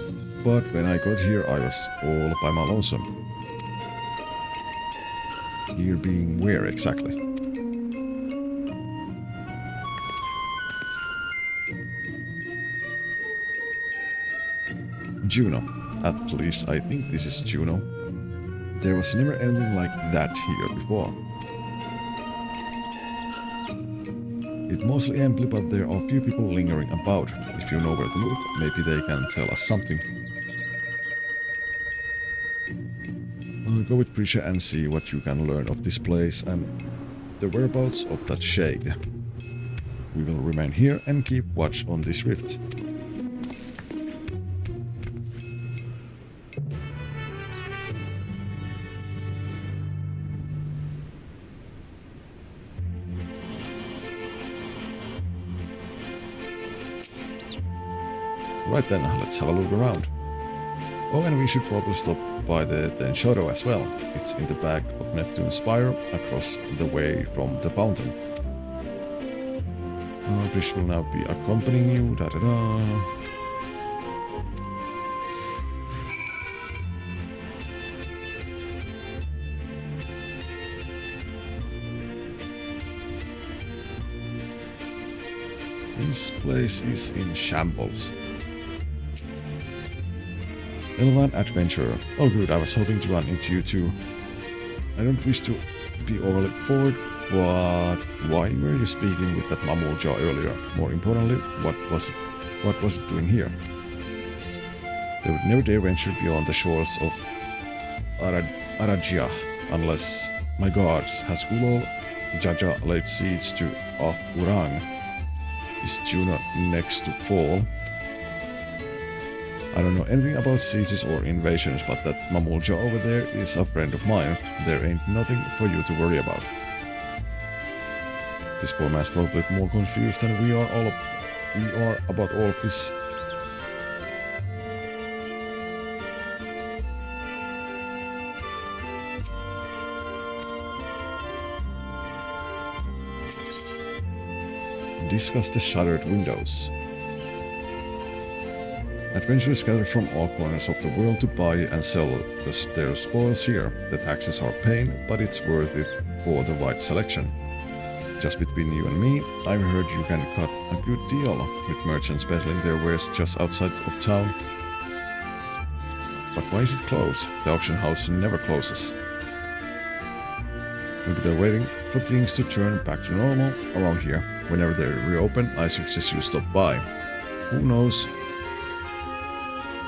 but when I got here I was all by my lonesome. Here being where exactly? Juno. At least I think this is Juno. There was never anything like that here before. It's mostly empty, but there are few people lingering about. If you know where to look, maybe they can tell us something. I'll go with Prisha and see what you can learn of this place and the whereabouts of that shade. We will remain here and keep watch on this rift. Right then, let's have a look around. Oh, and we should probably stop by the Tenshoro as well. It's in the back of Neptune's Spire, across the way from the fountain. Bridge will now be accompanying you, da da da. This place is in shambles. Elvan Adventurer. Oh good, I was hoping to run into you too. I don't wish to be overly forward, but why were you speaking with that Mamulja earlier? More importantly, what was it doing here? They would never dare venture beyond the shores of Arajia, unless, my gods, has Kulol Jaja laid siege to Ahurang? Is Juno next to fall? I don't know anything about sieges or invasions, but that Mamulja over there is a friend of mine. There ain't nothing for you to worry about. This poor man's probably more confused than we are about all of this. Discuss the shuttered windows. Adventurers gather from all corners of the world to buy and sell their spoils here. The taxes are pain, but it's worth it for the wide selection. Just between you and me, I've heard you can cut a good deal with merchants peddling their wares just outside of town. But why is it closed? The auction house never closes. Maybe they're waiting for things to turn back to normal around here. Whenever they reopen, I suggest you stop by. Who knows?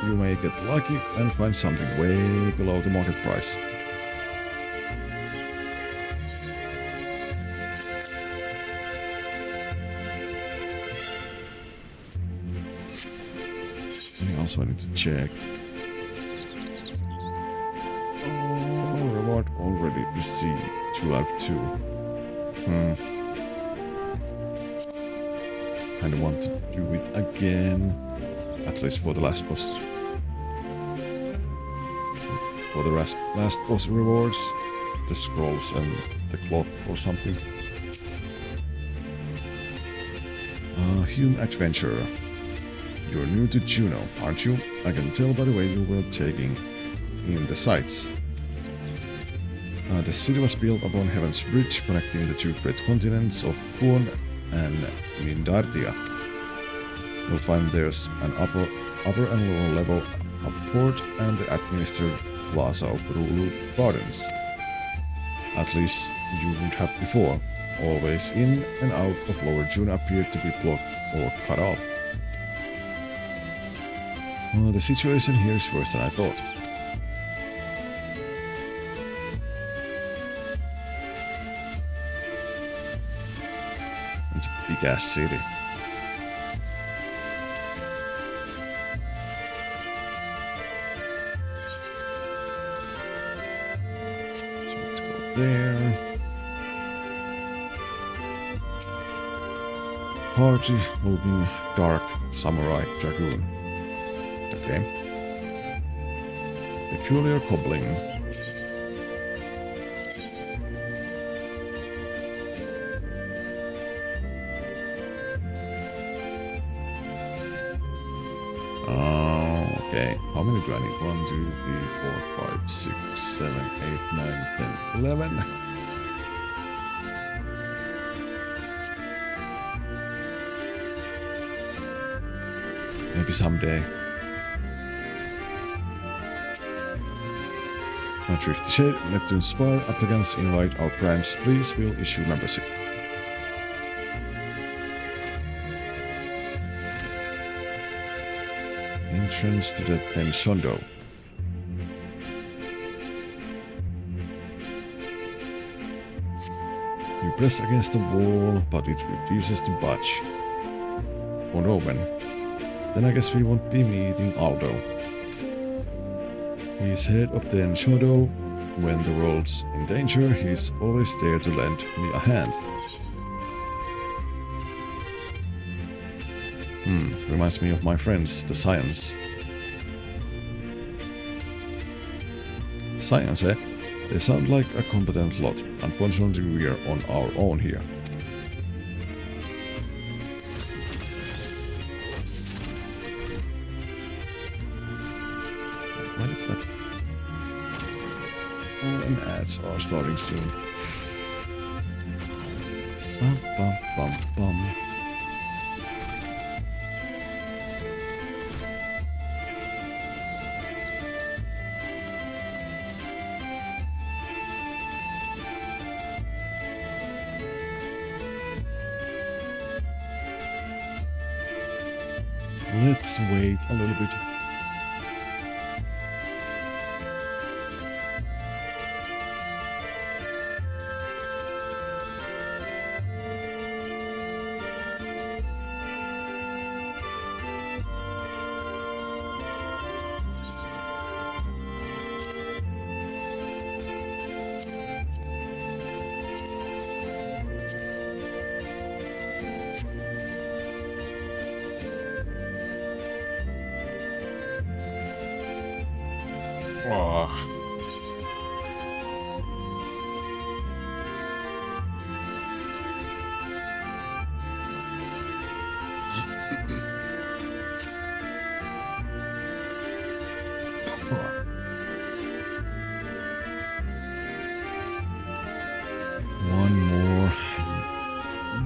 You may get lucky and find something way below the market price. I also need to check. Oh, reward already received. 2 out of 2. Kinda want to do it again. At least for the last boss. For the last boss rewards. The scrolls and the cloth or something. Hume Adventurer. You're new to Juno, aren't you? I can tell by the way you were taking in the sights. The city was built upon Heaven's Bridge, connecting the two great continents of Kuon and Mindartia. You'll find there's an upper and lower level of port and the administered plaza of Rulu Gardens. At least you would have before. Always in and out of Lower June appeared to be blocked or cut off. The situation here is worse than I thought. It's a big-ass city. So let's go there. Party-looking dark samurai dragoon. Okay. Peculiar cobbling. Okay. How many do I need? 1, 2, 3, 4, 5, 6, 7, 8, 9, 10, 11. Maybe someday. Drifty Shade, Neptune Spire, applicants invite our branch, please, will issue membership. Entrance to the Tenshondo. You press against the wall, but it refuses to budge. Won't open. Then I guess we won't be meeting Aldo. He's head of the Tenshondo. When the world's in danger, he's always there to lend me a hand. Reminds me of my friends, the Science. Science, eh? They sound like a competent lot. Unfortunately, we are on our own here. Oh, and ads are starting soon. Bum, bum, bum, bum. Let's wait a little bit. Oh. One more.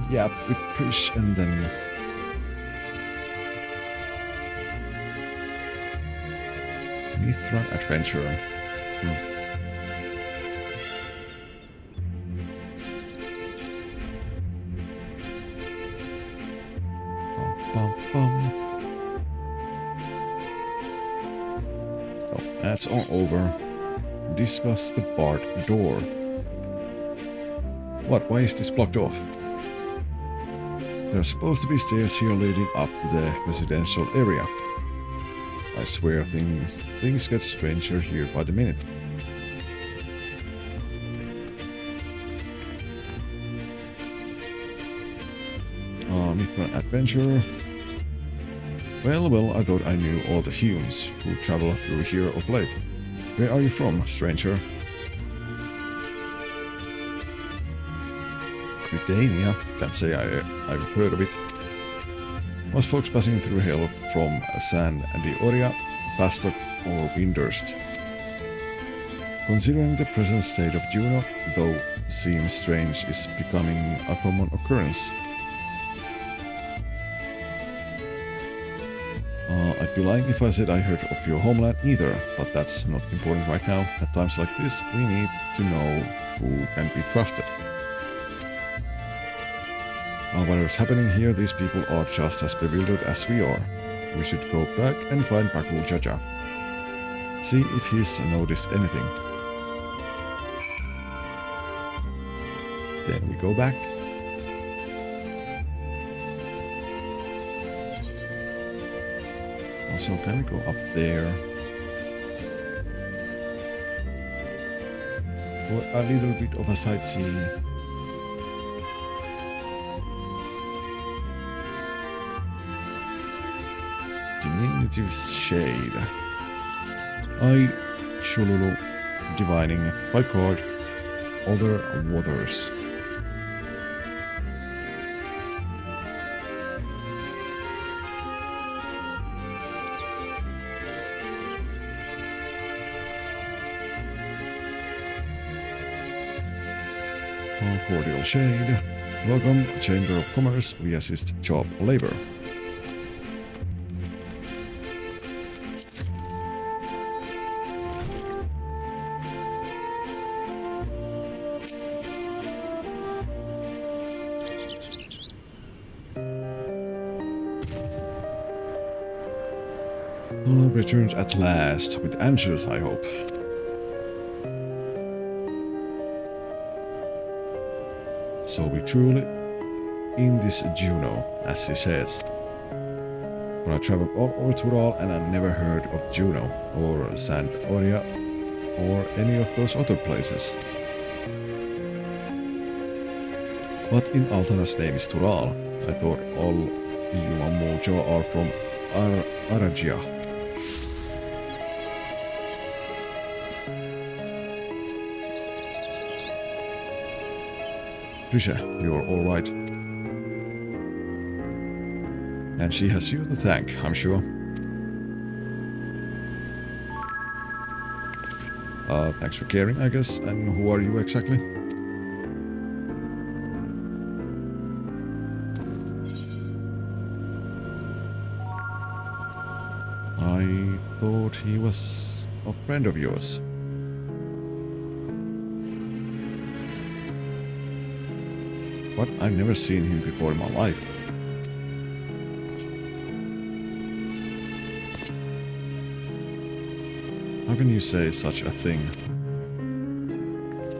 Yeah, we push and then. Mithra Adventure. Bum, bum. Oh, that's all over. Discuss the barred door. What? Why is this blocked off? There's supposed to be stairs here leading up to the residential area. I swear things get stranger here by the minute. Mithra Adventure. Well, I thought I knew all the humans who travel through here of late. Where are you from, stranger? Gridania? Can't say I've heard of it. Was folks passing through hell from San Dioria, Pastok, or Windurst? Considering the present state of Juno, though seems strange, is becoming a common occurrence. I'd be lying if I said I heard of your homeland either, but that's not important right now. At times like this, we need to know who can be trusted. Whatever's happening here, these people are just as bewildered as we are. We should go back and find Bakul Jaja. See if he's noticed anything. Then we go back. Also, can we go up there? For a little bit of a sightseeing. Diminutive shade. I Shululu divining by card. Other waters. Cordial shade. Welcome, Chamber of Commerce. We assist job labor. Returned at last, with answers, I hope. So we truly in this Juno, as he says. When I traveled all over Tural and I never heard of Juno, or Sandoria, or any of those other places. But in Altana's name is Tural. I thought all Yumamujo are from Aragia. Trisha, you're alright. And she has you to thank, I'm sure. Thanks for caring, I guess. And who are you exactly? I thought he was a friend of yours. But I've never seen him before in my life. How can you say such a thing?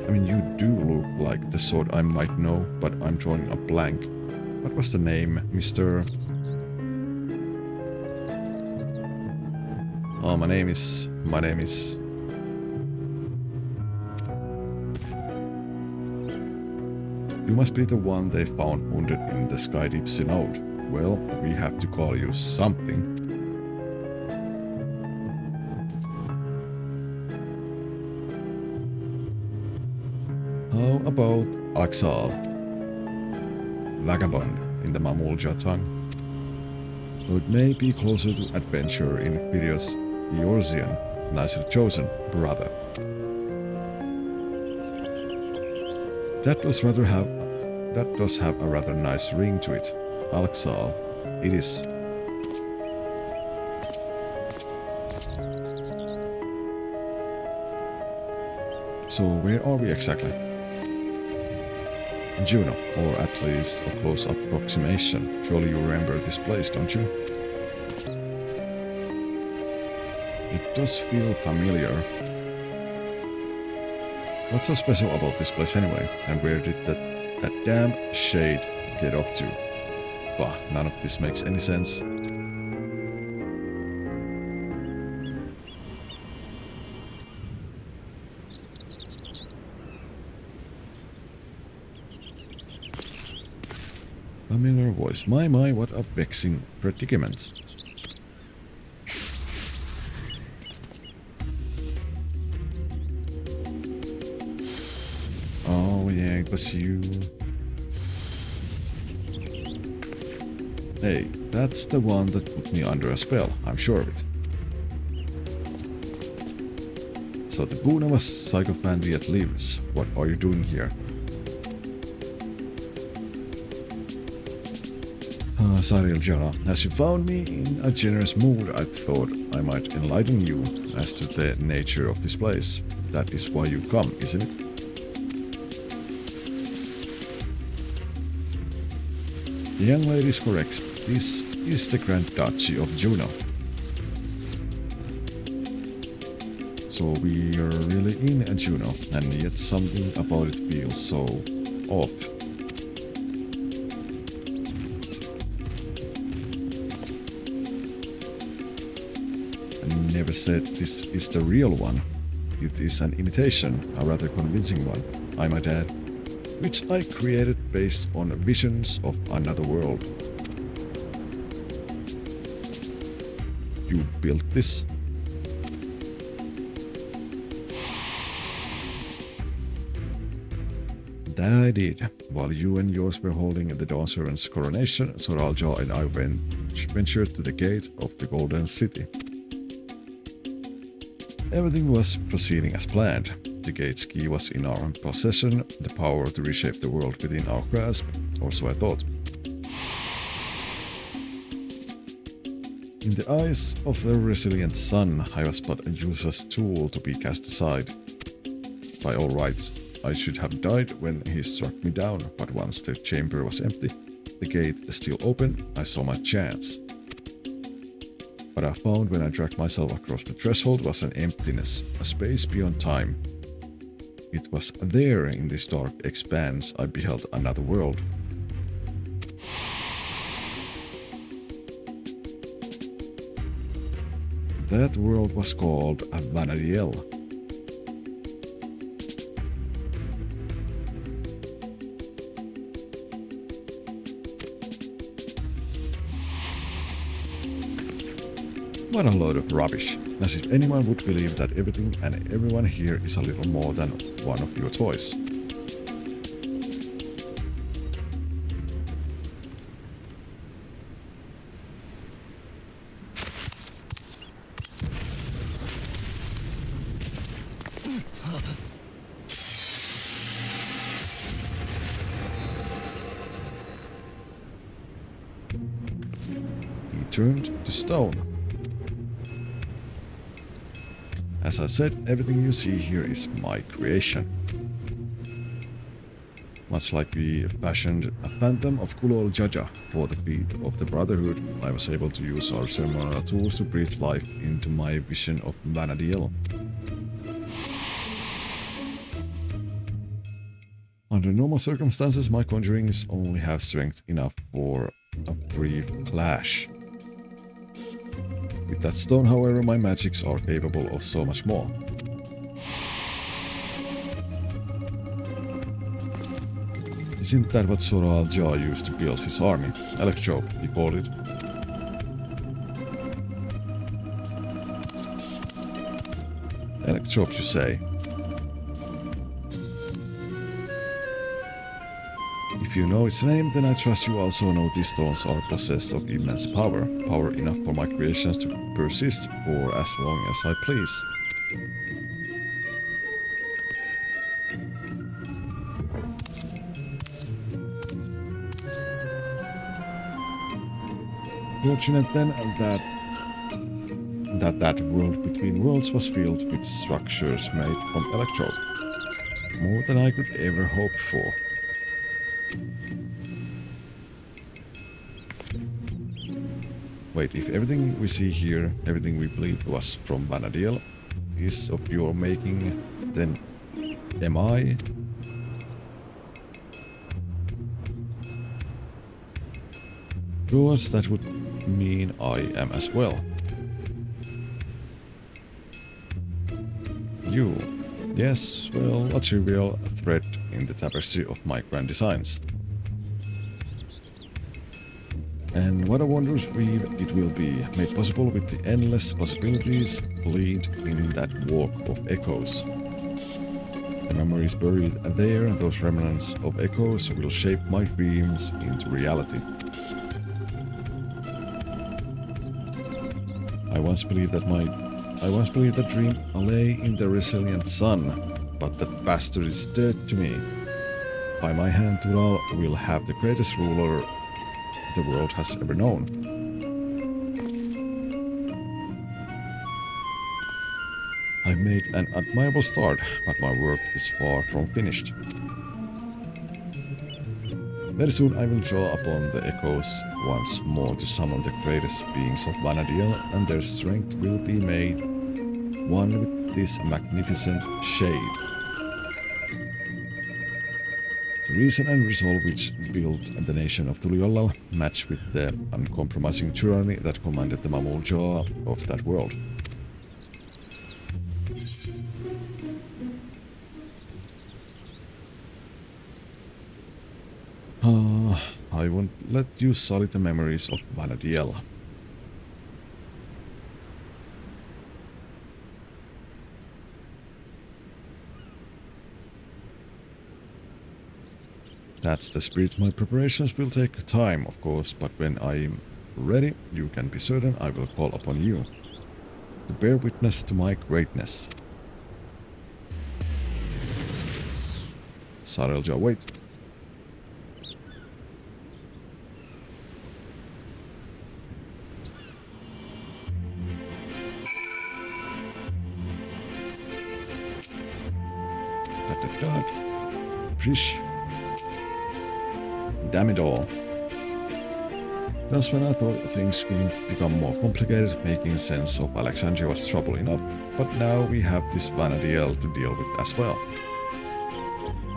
I mean, you do look like the sort I might know, but I'm drawing a blank. What was the name, Mr. Oh, my name is... You must be the one they found wounded in the Sky Deep Synod. Well, we have to call you something. How about Axal? Vagabond in the Mamulja tongue. Though it may be closer to adventure in Firios Eorzean, nicely chosen, brother. That does have a rather nice ring to it. Alexal, it is. So where are we exactly? Juno, or at least a close approximation. Surely you remember this place, don't you? It does feel familiar. What's so special about this place anyway? And where did that damn shade get off to? Bah, none of this makes any sense. Familiar voice. My, what a vexing predicament. Oh yeah, it was you. Hey, that's the one that put me under a spell, I'm sure of it. So the Boona was Psychophandy at Leaves. What are you doing here? Sariel Jara, as you found me in a generous mood, I thought I might enlighten you as to the nature of this place. That is why you come, isn't it? The young lady is correct. This is the Grand Duchy of Juno. So we are really in Juno, and yet something about it feels so off. I never said this is the real one. It is an imitation, a rather convincing one, I might add, which I created based on visions of another world. You built this? That I did. While you and yours were holding the Dawn Servant's coronation, Soralja and I ventured to the gate of the Golden City. Everything was proceeding as planned. The gate's key was in our possession, the power to reshape the world within our grasp, or so I thought. In the eyes of the resilient sun, I was but a useless tool to be cast aside. By all rights, I should have died when he struck me down, but once the chamber was empty, the gate still open, I saw my chance. What I found when I dragged myself across the threshold was an emptiness, a space beyond time. It was there in this dark expanse I beheld another world. That world was called Vanadiel. What a load of rubbish, as if anyone would believe that everything and everyone here is a little more than one of your toys. He turned to stone. As I said, everything you see here is my creation. Much like we fashioned a phantom of Kulol Jaja for the feet of the Brotherhood, I was able to use our ceremonial tools to breathe life into my vision of Vanadiel. Under normal circumstances, my conjurings only have strength enough for a brief clash. With that stone, however, my magics are capable of so much more. Isn't that what Soralja used to build his army? Electrope, he called it. Electrope, you say? If you know its name, then I trust you also know these stones are possessed of immense power. Power enough for my creations to persist for as long as I please. Fortunate then that world between worlds was filled with structures made from electrode. More than I could ever hope for. Wait, if everything we see here, everything we believe was from Vanadiel, is of your making, then am I? Because that would mean I am as well. You. Yes, well, a trivial thread in the tapestry of my grand designs. And what a wondrous weave it will be, made possible with the endless possibilities bleed in that walk of echoes. The memories buried there, those remnants of echoes, will shape my dreams into reality. I once believed that dream lay in the resilient sun, but that bastard is dead to me. By my hand, Tural will have the greatest ruler the world has ever known. I've made an admirable start, but my work is far from finished. Very soon I will draw upon the echoes once more to summon the greatest beings of Vanadiel, and their strength will be made one with this magnificent shade. The reason and resolve which built the nation of Tuliyollal match with the uncompromising tyranny that commanded the Mamul jaw of that world. I won't let you sully the memories of Vanadiel. That's the spirit. My preparations will take time, of course, but when I'm ready, you can be certain I will call upon you to bear witness to my greatness. Sarelja, wait. Prish. Damn it all. That's when I thought things couldn't become more complicated, making sense of Alexandria was trouble enough, but now we have this Vanadiel to deal with as well.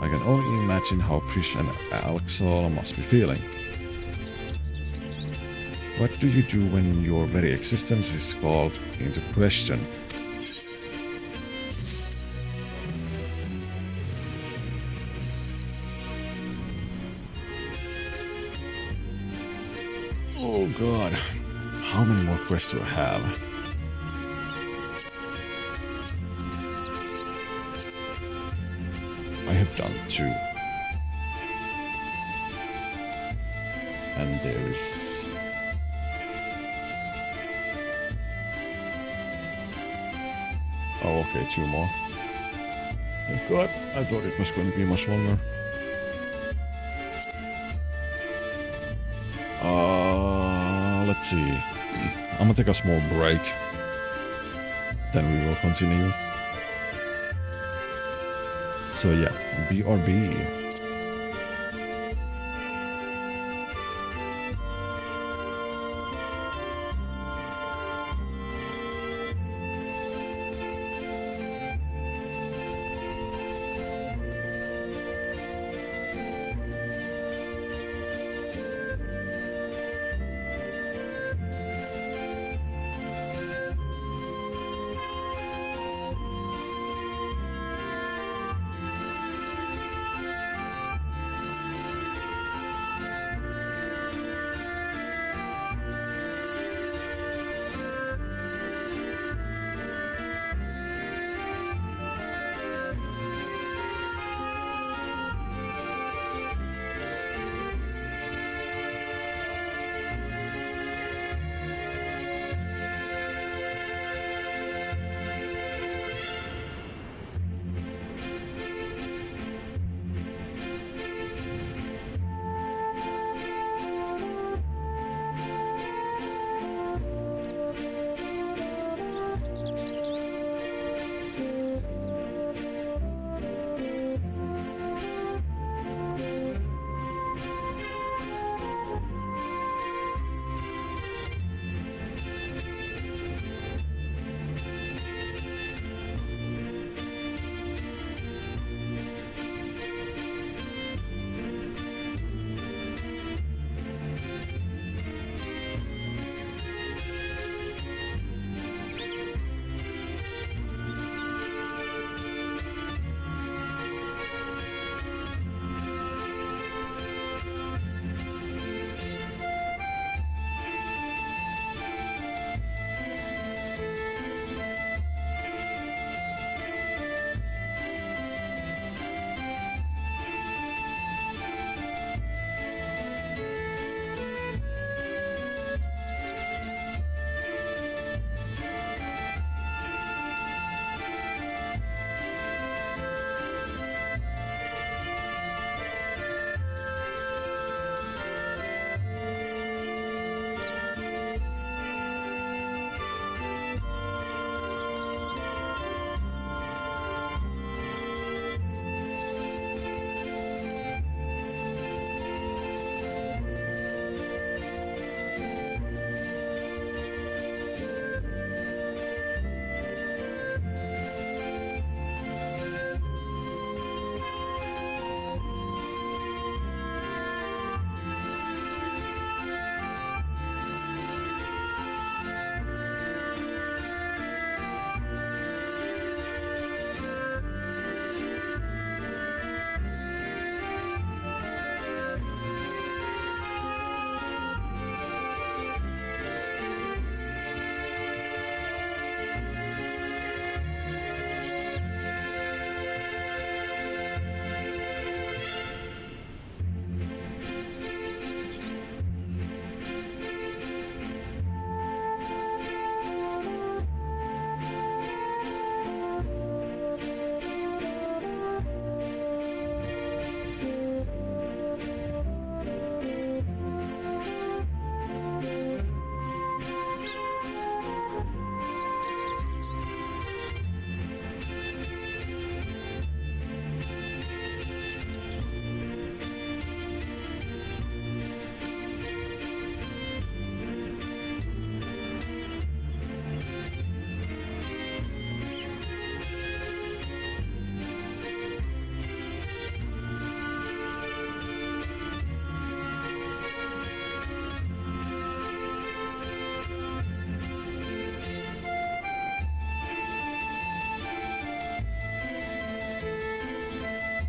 I can only imagine how Prish and Alexol must be feeling. What do you do when your very existence is called into question? Oh god, how many more quests do I have? I have done 2. And there is... Oh, okay, 2 more. Thank god, I thought it was going to be much longer. Let's see. I'm gonna take a small break. Then we will continue. So yeah, BRB.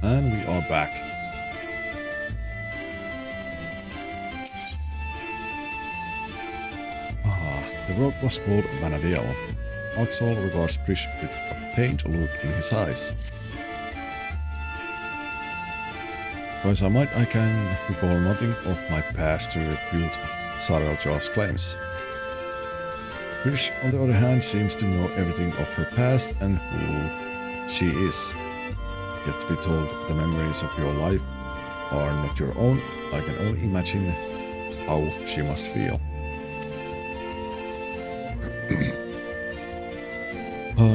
And we are back. The world was called Vanadiel. Axel regards Prish with a pained look in his eyes. As I might, I can recall nothing of my past to refute Sarelja's claims. Prish, on the other hand, seems to know everything of her past and who she is. Yet to be told the memories of your life are not your own, I can only imagine how she must feel.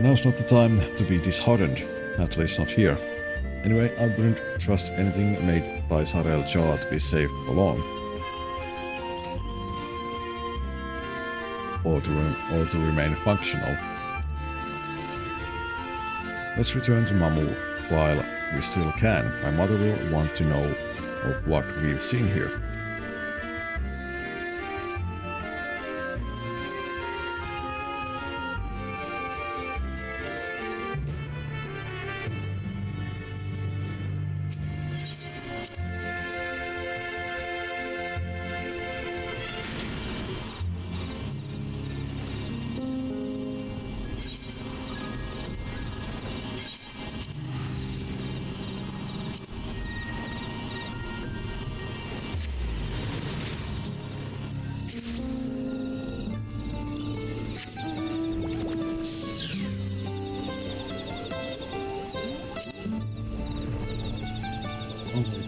Now's not the time to be disheartened, at least not here. Anyway, I wouldn't trust anything made by Sarelja to be safe for long. Or to remain functional. Let's return to Mamu while we still can. My mother will want to know of what we've seen here.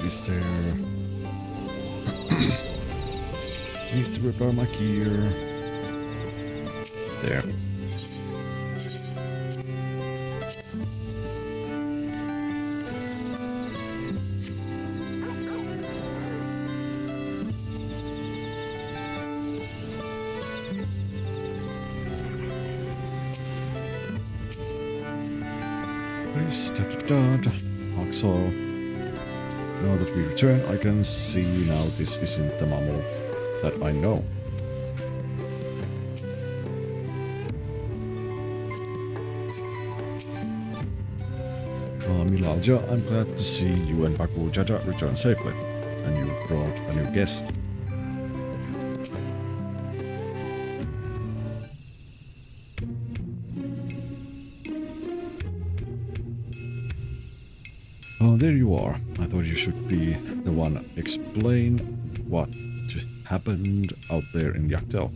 Is there... Need to repair my gear. There. Please, Axel. Now that we return, I can see now this isn't the Mamu that I know. Milalja, I'm glad to see you and Baku Jaja return safely, and you brought a new guest. Oh, there you are. I thought you should be the one explain what happened out there in Yaktel.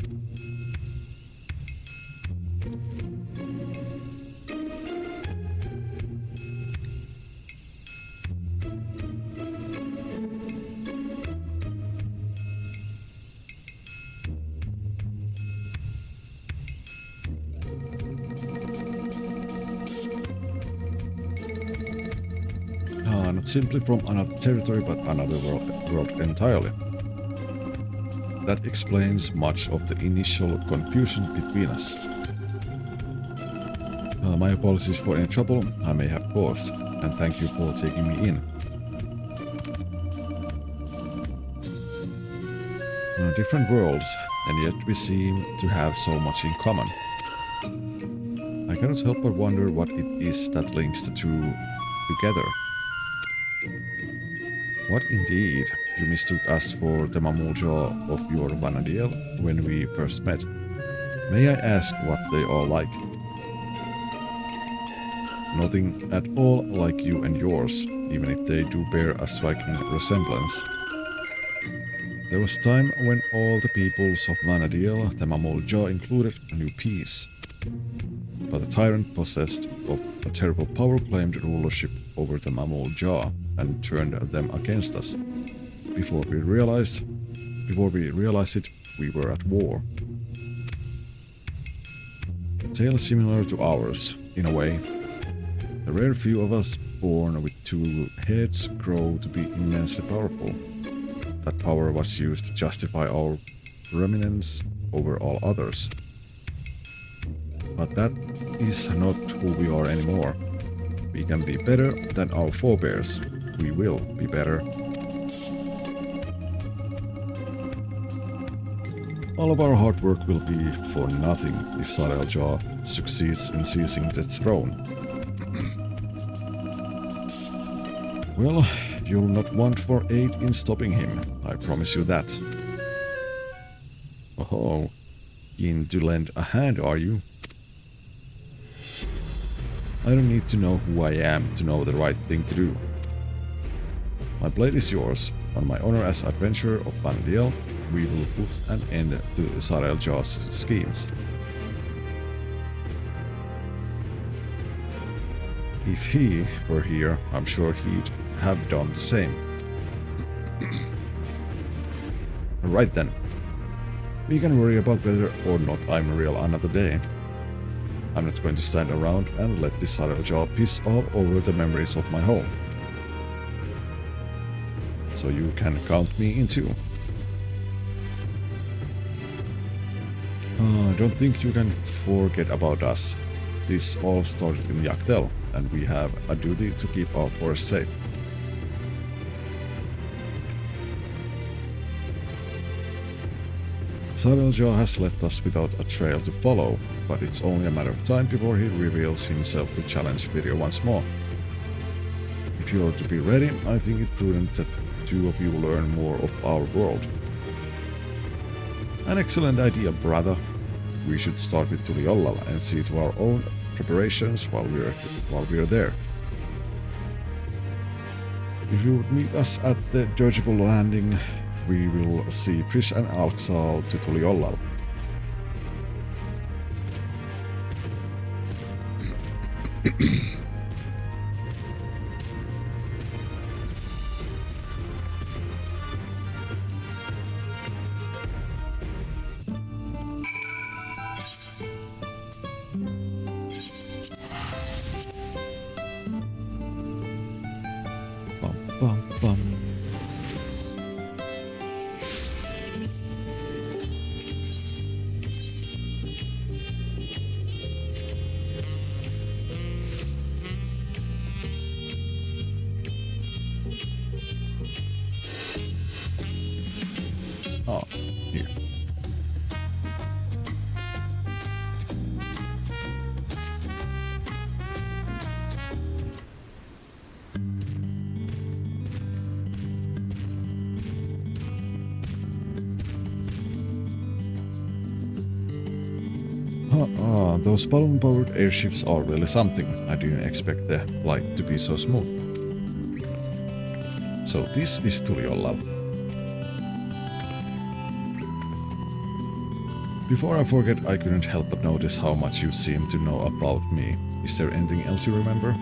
Not simply from another territory, but another world entirely. That explains much of the initial confusion between us. My apologies for any trouble I may have caused, and thank you for taking me in. Different worlds, and yet we seem to have so much in common. I cannot help but wonder what it is that links the two together. What indeed? You mistook us for the Mamuja of your Vanadiel when we first met. May I ask what they are like? Nothing at all like you and yours, even if they do bear a striking resemblance. There was time when all the peoples of Vanadiel, the Mamuja included, knew peace. But the tyrant possessed of a terrible power claimed rulership over the Mamuja and turned them against us. Before we realized it, we were at war. A tale similar to ours, in a way. The rare few of us born with two heads grow to be immensely powerful. That power was used to justify our preeminence over all others. But that is not who we are anymore. We can be better than our forebears. We will be better. All of our hard work will be for nothing if Sarelja succeeds in seizing the throne. Well, you'll not want for aid in stopping him, I promise you that. Oh, keen to lend a hand, are you? I don't need to know who I am to know the right thing to do. My blade is yours. On my honor as adventurer of Vandiel, we will put an end to Sareljar's schemes. If he were here, I'm sure he'd have done the same. Right then. We can worry about whether or not I'm real another day. I'm not going to stand around and let this Sareljar piss all over the memories of my home. So you can count me in too. I don't think you can forget about us. This all started in Yaktel, and we have a duty to keep our forest safe. Sareljar has left us without a trail to follow, but it's only a matter of time before he reveals himself to challenge Video once more. If you're to be ready, I think it's prudent that two of you learn more of our world. An excellent idea, brother. We should start with Tuliollal and see to our own preparations while we're there. If you would meet us at the Dirigible Landing, we will see Prish and Alxal to Tuliollal. Bum, bum. Oh, here. Those balloon-powered airships are really something. I didn't expect the flight to be so smooth. So this is Tuliollal. Before I forget, I couldn't help but notice how much you seem to know about me. Is there anything else you remember?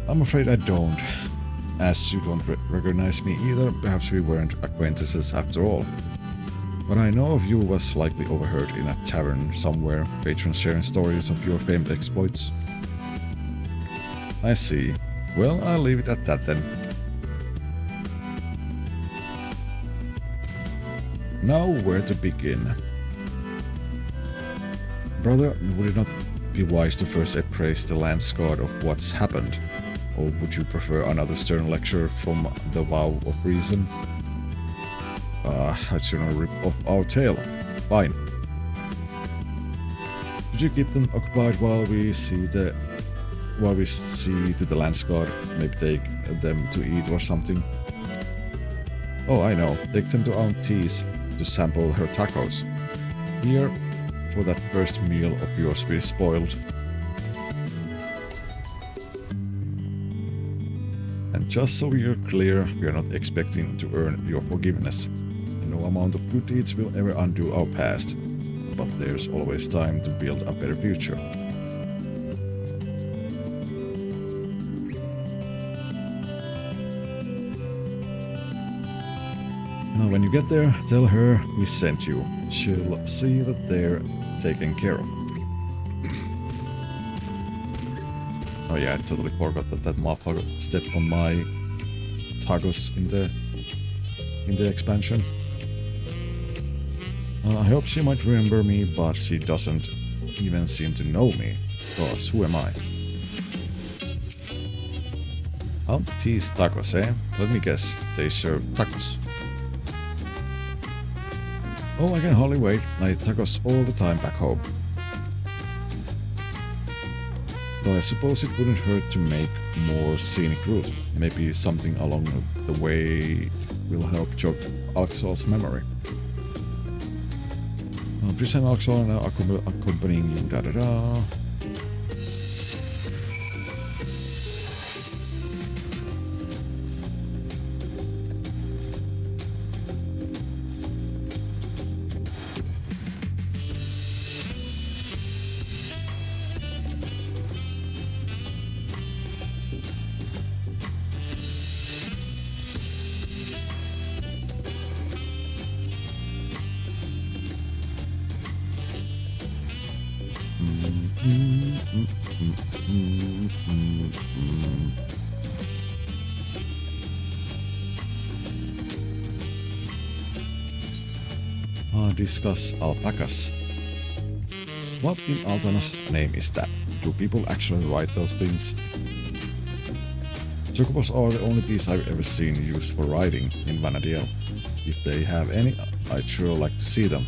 I'm afraid I don't. As you don't recognize me either, perhaps we weren't acquaintances after all. What I know of you was likely overheard in a tavern somewhere, patrons sharing stories of your famed exploits. I see. Well, I'll leave it at that then. Now, where to begin? Brother, would it not be wise to first appraise the land's god of what's happened? Or would you prefer another stern lecture from the vow of reason? A general rip of our tale. Fine. Should you keep them occupied while we see to the land's god? Maybe take them to eat or something? Oh, I know. Take them to Aunt T's to sample her tacos. Here, for that first meal of yours be spoiled. And just so we are clear, we are not expecting to earn your forgiveness. No amount of good deeds will ever undo our past, but there's always time to build a better future. Now when you get there, tell her we sent you. She'll see that they're taken care of. Oh yeah, I totally forgot that motherfucker stepped on my tacos in the expansion. I hope she might remember me, but she doesn't even seem to know me, because who am I? Aunt T's tacos, eh? Let me guess, they serve tacos. Oh, I can hardly wait. I eat tacos all the time back home. Though I suppose it wouldn't hurt to make more scenic route. Maybe something along the way will help jog Alxol's memory. Present Alxol now accompanying you, da da da. Discuss alpacas. What in Altana's name is that? Do people actually ride those things? Chocobos are the only beasts I've ever seen used for riding in Vanadiel. If they have any, I'd sure like to see them.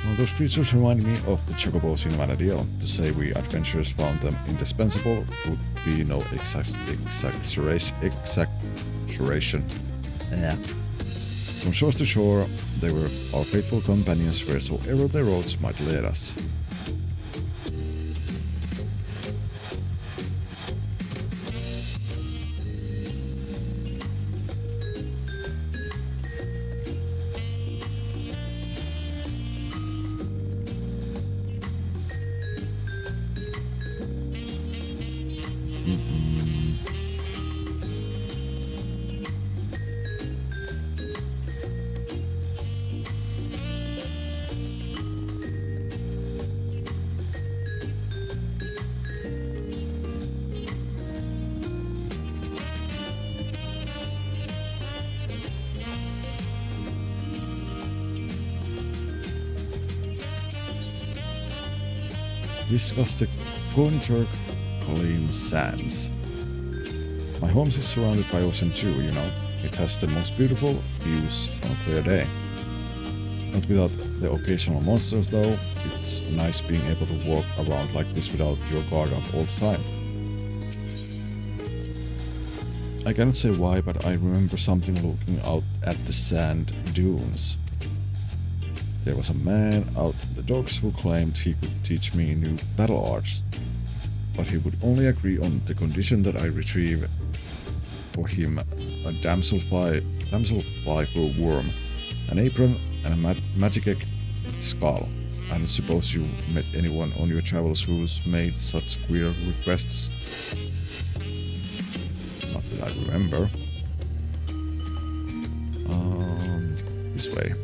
Well, those creatures remind me of the Chocobos in Vanadiel. To say we adventurers found them indispensable would be no exaggeration. Yeah. From shore to shore, they were our faithful companions wheresoever their roads might lead us. Discuss the Corniturk Colleen Sands. My home is surrounded by ocean too, you know. It has the most beautiful views on a clear day. Not without the occasional monsters though. It's nice being able to walk around like this without your guard up all the time. I cannot say why, but I remember something looking out at the sand dunes. There was a man out in the docks who claimed he could teach me new battle arts, but he would only agree on the condition that I retrieve for him a damselfly for worm, an apron, and a magic egg skull. I don't suppose you met anyone on your travels who's made such queer requests? Not that I remember. This way.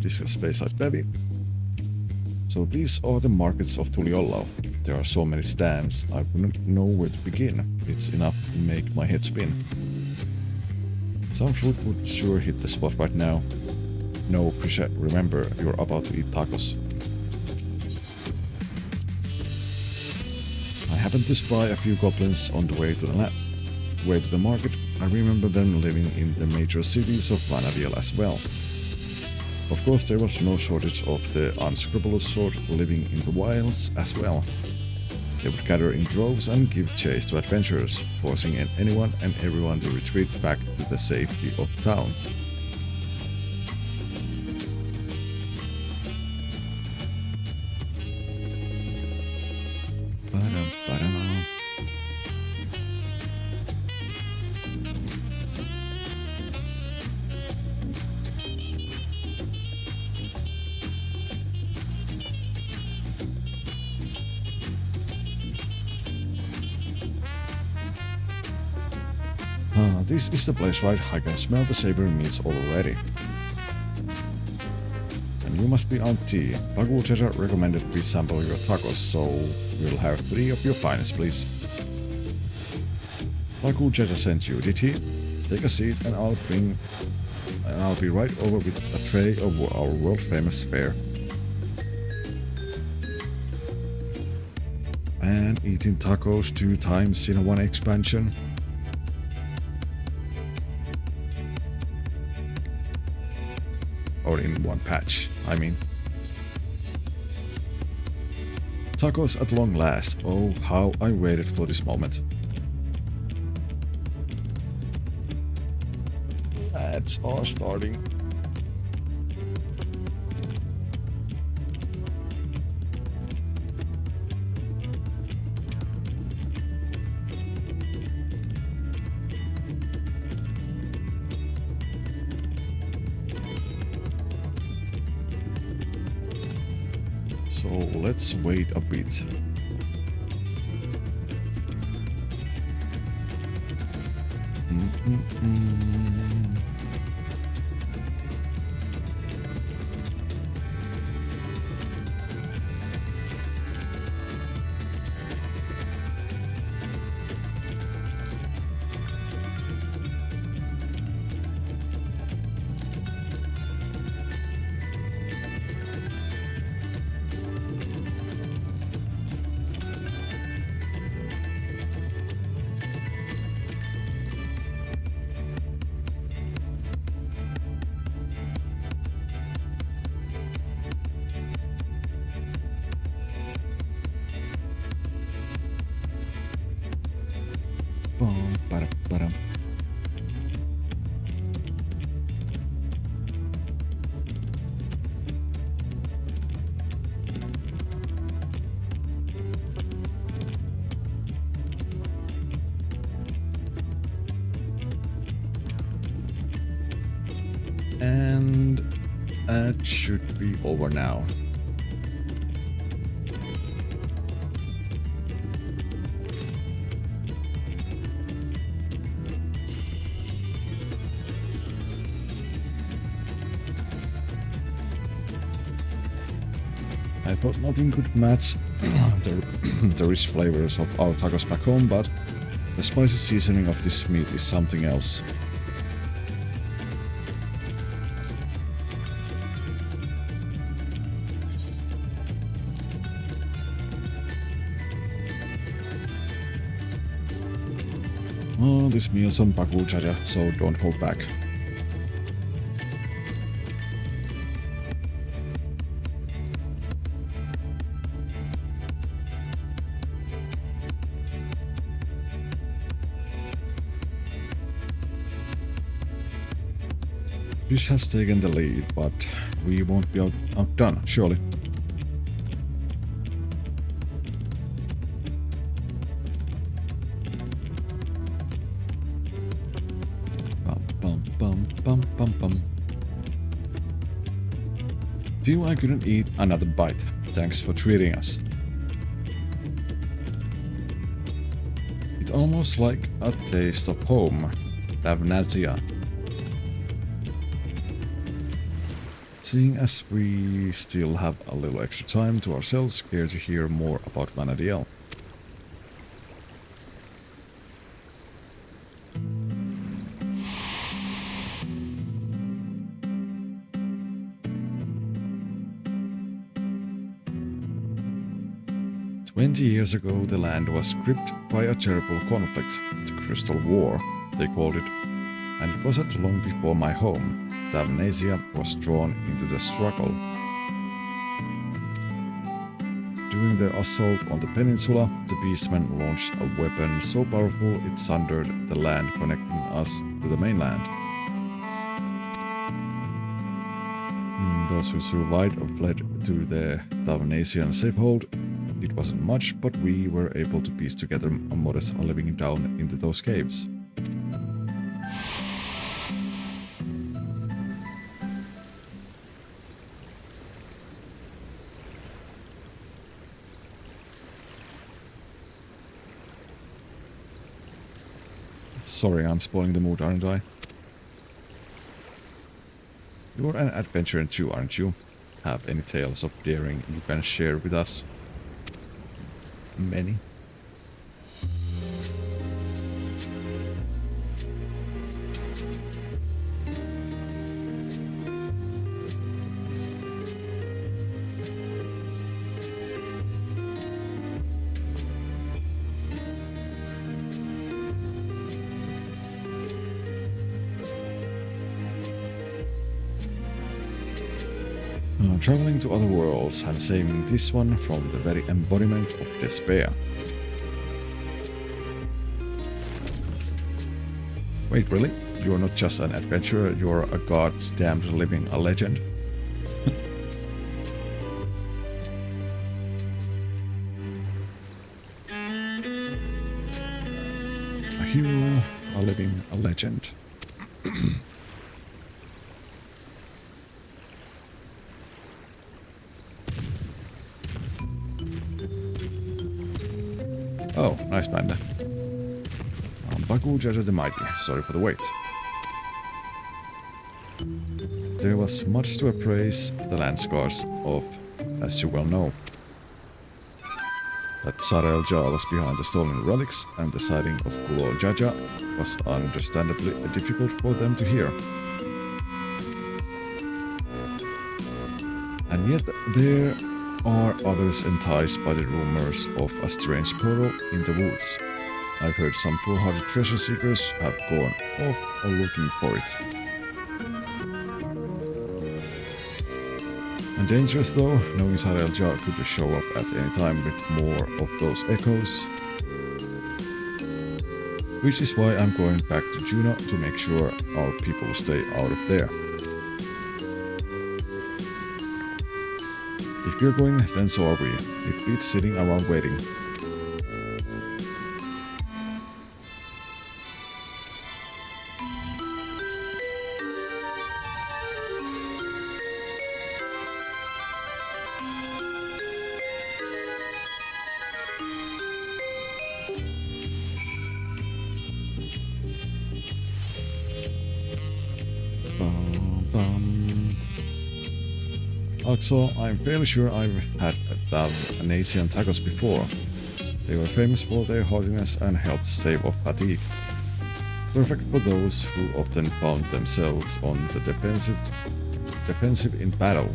Discuss Speyside Bevy. So these are the markets of Tuliollo. There are so many stands, I wouldn't know where to begin. It's enough to make my head spin. Some fruit would sure hit the spot right now. No, Prisha, remember, you're about to eat tacos. I happened to spy a few goblins on the way to the market. I remember them living in the major cities of Vanadiel as well. Of course, there was no shortage of the unscrupulous sort living in the wilds as well. They would gather in droves and give chase to adventurers, forcing anyone and everyone to retreat back to the safety of town. This is the place, right? I can smell the savory meats already. And you must be Auntie. Bagu Cheddar recommended we sample your tacos, so we'll have 3 of your finest, please. Bagu Cheddar sent you, did he? Take a seat and I'll bring and I'll be right over with a tray of our world-famous fare. And eating tacos 2 times in one expansion. Or in one patch, I mean. Tacos at long last. Oh, how I waited for this moment. Ads are starting. So let's wait a bit. Ba-da-ba-dum. And that should be over now. I thought nothing could match the rich flavors of our tacos back home, but the spicy seasoning of this meat is something else. Oh, this meal's on Baku Jaja, so don't hold back. Fish has taken the lead, but we won't be outdone, surely. Bum. Phew, I couldn't eat another bite. Thanks for treating us. It's almost like a taste of home. Davnatia. Seeing as we still have a little extra time to ourselves, care to hear more about Vanadiel. Years ago, the land was gripped by a terrible conflict, the Crystal War, they called it, and it wasn't long before my home, Davnasia, was drawn into the struggle. During their assault on the peninsula, the beastmen launched a weapon so powerful it sundered the land connecting us to the mainland. Those who survived fled to the Davnasian safehold. It wasn't much, but we were able to piece together a modest living down into those caves. Sorry, I'm spoiling the mood, aren't I? You're an adventurer too, aren't you? Have any tales of daring you can share with us? Many. Traveling to other worlds and saving this one from the very embodiment of despair. Wait, really? You're not just an adventurer, you're a goddamn living a legend. A hero, a living a legend. Oh, nice panda. Baku Jaja the Mighty, sorry for the wait. There was much to appraise the land scars of, as you well know. That Sarel Jar was behind the stolen relics, and the sighting of Kulo Jaja was understandably difficult for them to hear. And yet there are others enticed by the rumors of a strange portal in the woods. I've heard some foolhardy treasure seekers have gone off or looking for it. And dangerous though, knowing Sarel Jar could just show up at any time with more of those echoes. Which is why I'm going back to Juno to make sure our people stay out of there. If you're going, then so are we. It beats sitting around waiting. Also, I'm fairly sure I've had Nasian tacos before. They were famous for their heartiness and helped stave off fatigue. Perfect for those who often found themselves on the defensive in battle.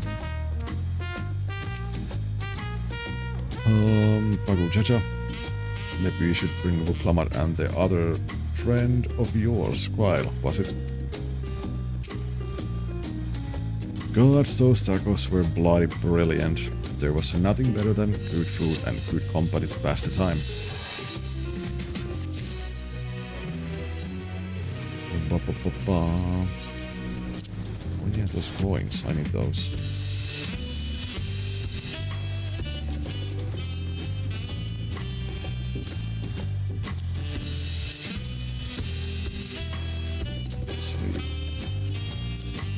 Bagu Jaja. Maybe we should bring Vuklamat and the other friend of yours, Quail, was it? Gods, those tacos were bloody brilliant. There was nothing better than good food and good company to pass the time. Oh yeah, those coins, I need those. Let's see.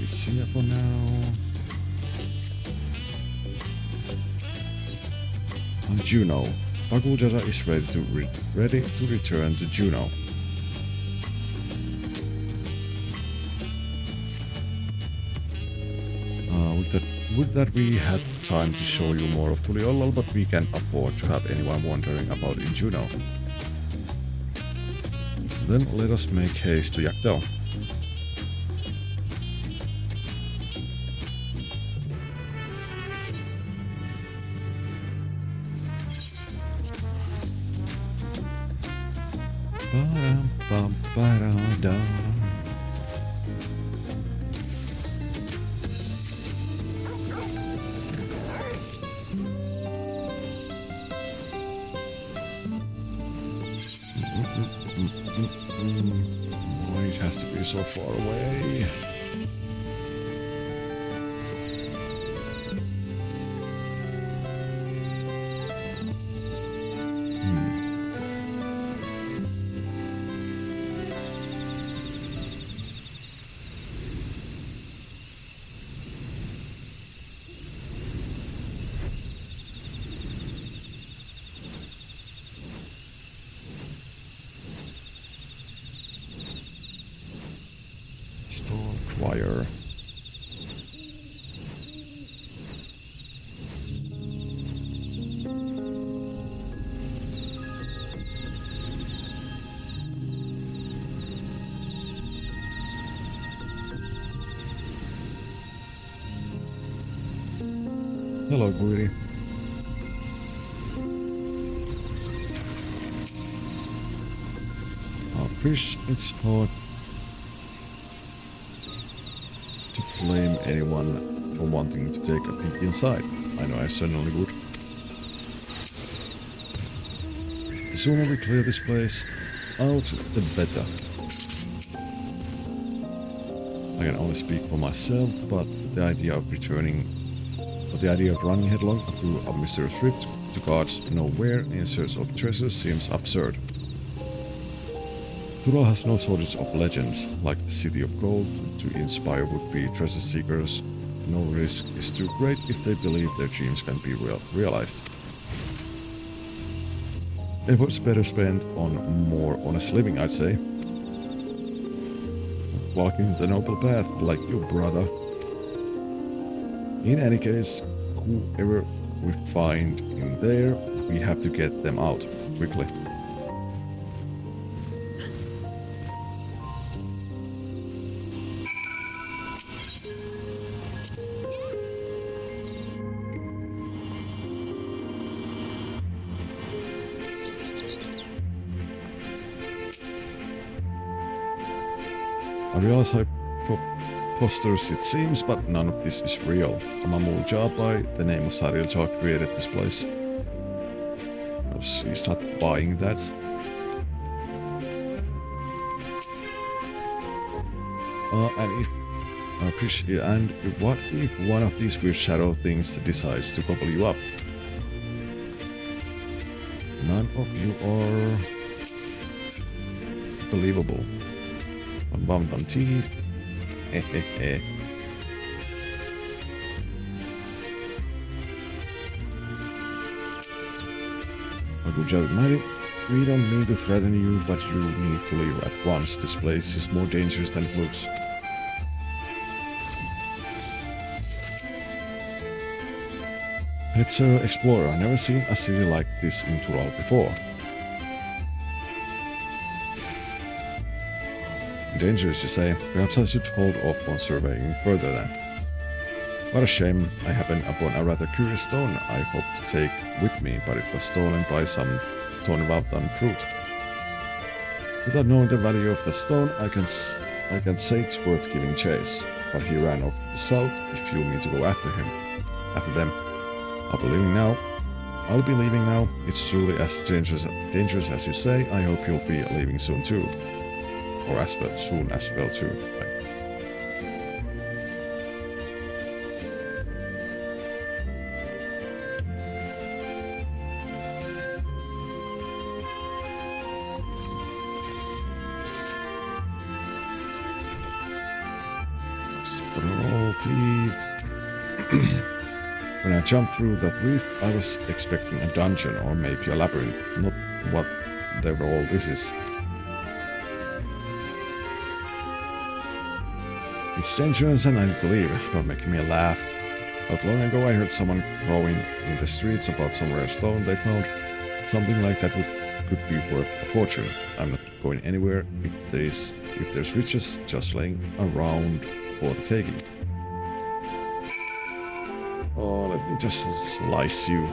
It's here for now. Juno. Bagu Jaja is ready to return to Juno. Would that we had time to show you more of Tuliolol, but we can't afford to have anyone wondering about in Juno. Then let us make haste to Yaktel. Why it has to be so far away? Store choir. Hello, Guiri. Fish, it's hard to blame anyone for wanting to take a peek inside. I know I certainly would. The sooner we clear this place out, the better. I can only speak for myself, but the idea of running headlong through a mysterious rift to gods nowhere in search of treasure seems absurd. Tural has no shortage of legends, like the City of Gold, to inspire would-be treasure seekers. No risk is too great if they believe their dreams can be realized. Efforts better spent on more honest living, I'd say. Walking the noble path like your brother. In any case, whoever we find in there, we have to get them out quickly. I realize how preposterous it seems, but none of this is real. A Mamul job by the name of Sarilja created this place. No, she's not buying that. And what if one of these weird shadow things decides to gobble you up? None of you are believable. Bum dum tea. Good job, Mighty. We don't mean to threaten you, but you need to leave at once. This place is more dangerous than it looks. It's an explorer. I've never seen a city like this in Tural before. Dangerous, you say? Perhaps I should hold off on surveying further then. What a shame. I happened upon a rather curious stone I hoped to take with me, but it was stolen by some Dawntrail brute. Without knowing the value of the stone, I can say it's worth giving chase. But he ran off to the south if you need to go after them. I'll be leaving now. It's truly as dangerous as you say. I hope you'll be leaving soon too. Or soon as well too. When I jumped through that rift, I was expecting a dungeon or maybe a labyrinth, not what all this is. It's dangerous and I need to leave. You're making me laugh. Not long ago I heard someone crowing in the streets about some rare stone they found. Something like that could be worth a fortune. I'm not going anywhere if there's riches just laying around for the taking. Oh, let me just slice you.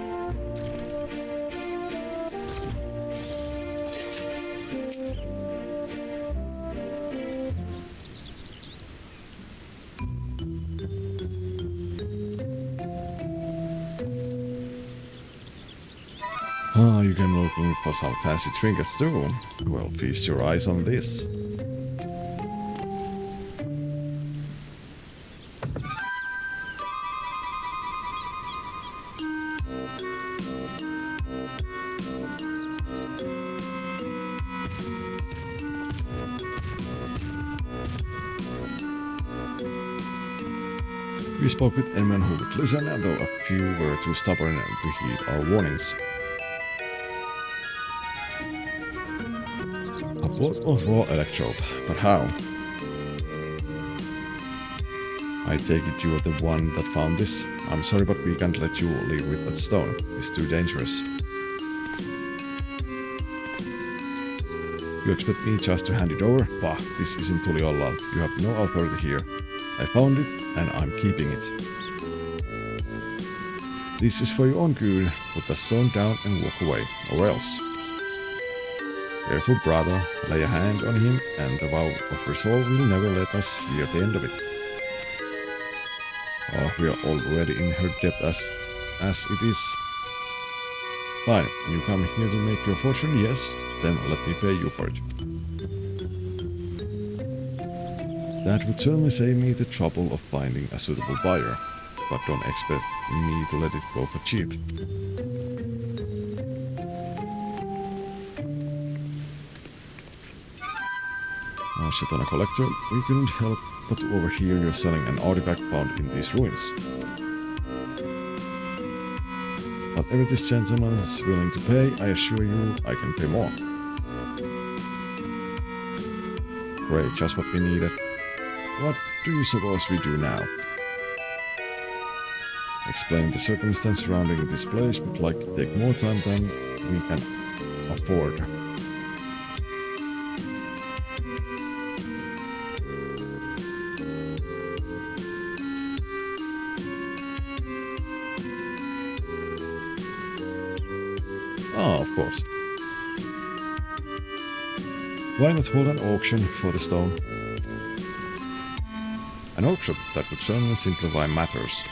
Ah, you came looking for some fancy trinkets too. Well, feast your eyes on this. We spoke with anyone who would listen, though a few were too stubborn to heed our warnings. A pot of raw electrope, but how? I take it you are the one that found this. I'm sorry, but we can't let you leave with that stone. It's too dangerous. You expect me just to hand it over? Bah, this isn't Tuliolla. You have no authority here. I found it, and I'm keeping it. This is for your own good. Put the stone down and walk away, or else. Careful, brother. Lay a hand on him, and the vow of resolve will never let us hear the end of it. Oh, we are already in her debt as it is. Fine, you come here to make your fortune, yes? Then let me pay you for it. That would certainly save me the trouble of finding a suitable buyer, but don't expect me to let it go for cheap. Shatana Collector, we couldn't help but overhear you selling an artifact found in these ruins. Whatever this gentleman is willing to pay, I assure you I can pay more. Great, just what we needed. What do you suppose we do now? Explain the circumstance surrounding this place would likely take more time than we can afford. Ah, of course. Why not hold an auction for the stone? An auction that would certainly simplify matters.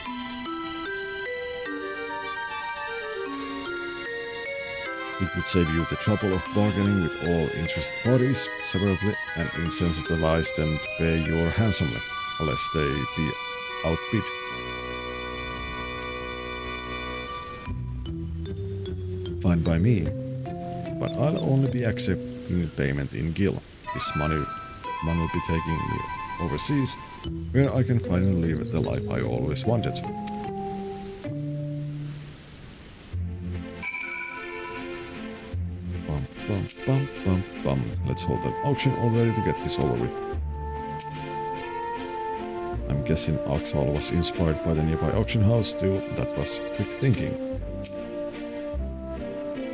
It would save you the trouble of bargaining with all interested parties separately and incentivize them to pay you handsomely, unless they be outbid. Fine by me, but I'll only be accepting payment in Gil. This money will be taking me overseas, where I can finally live the life I always wanted. Bum, bum, bum, bum, bum. Let's hold an auction already to get this over with. I'm guessing Axel was inspired by the nearby auction house, still that was quick thinking.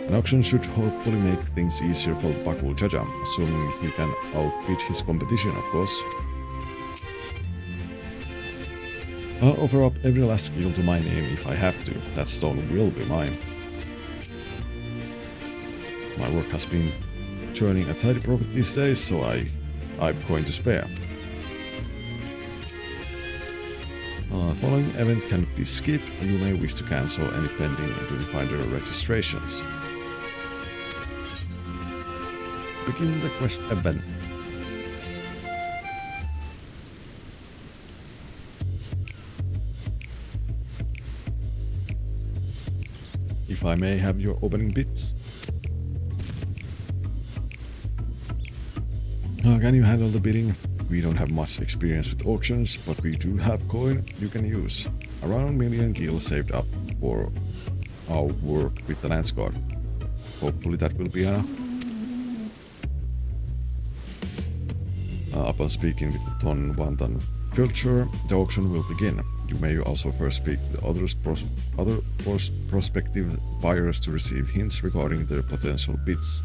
An auction should hopefully make things easier for Bakul Jaja, assuming he can outbid his competition, of course. I'll offer up every last skill to my name if I have to. That stone will be mine. My work has been turning a tidy profit these days, so I'm going to spare. Following event can be skipped. You may wish to cancel any pending Beautyfinder registrations. Begin the quest event. If I may have your opening bits. Can you handle the bidding? We don't have much experience with auctions, but we do have coin you can use. Around 1 million gil saved up for our work with the Lance Guard. Hopefully that will be enough. Upon speaking with the Ton Wantan Filcher, the auction will begin. You may also first speak to the other prospective buyers to receive hints regarding their potential bids.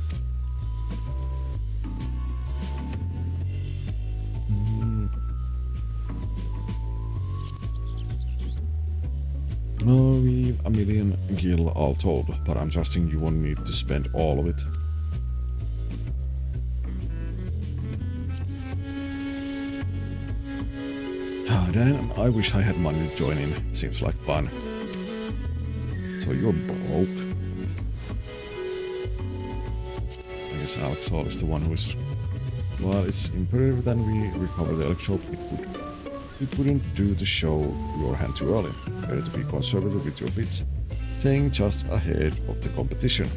We 1 million gil all told, but I'm trusting you won't need to spend all of it. Damn, I wish I had money to join in. Seems like fun. So you're broke. I guess Alexol is the one who's... Well, it's imperative that we recover the electrode. It wouldn't do to show your hand too early. Better to be conservative with your bids, staying just ahead of the competition.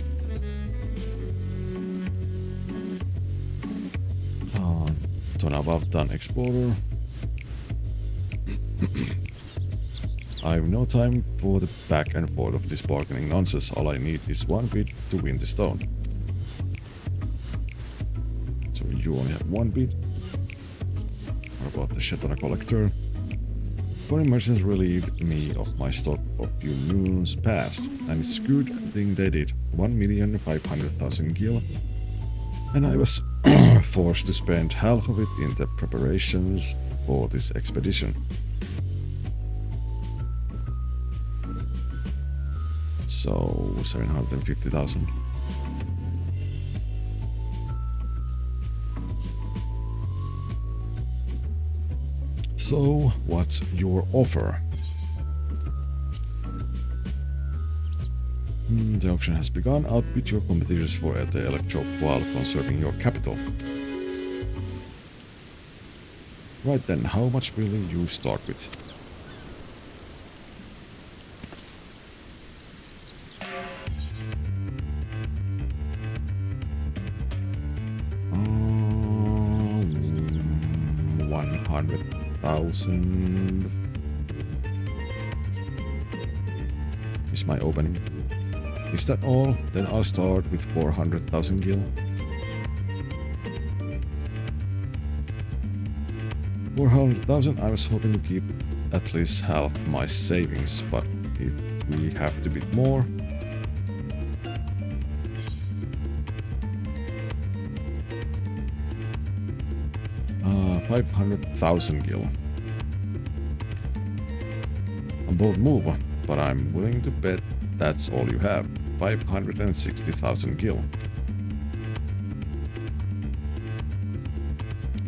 Ton above done Explorer. I have no time for the back and forth of this bargaining nonsense. All I need is one bid to win the stone. So you only have one bid. What about the Shatana Collector? Foreign merchants relieved me of my stock a few moons past, and it's a good thing they did. 1,500,000 gil, and I was forced to spend half of it in the preparations for this expedition. So 750,000. So what's your offer? The auction has begun. Outbid your competitors for the electro while conserving your capital. Right then, how much will you start with? Um, 100,000 is my opening. Is that all? Then I'll start with 400,000 gil. 400,000, I was hoping to keep at least half my savings, but if we have to bid more... 500,000 gil. A bold move, but I'm willing to bet that's all you have. 560,000 gil.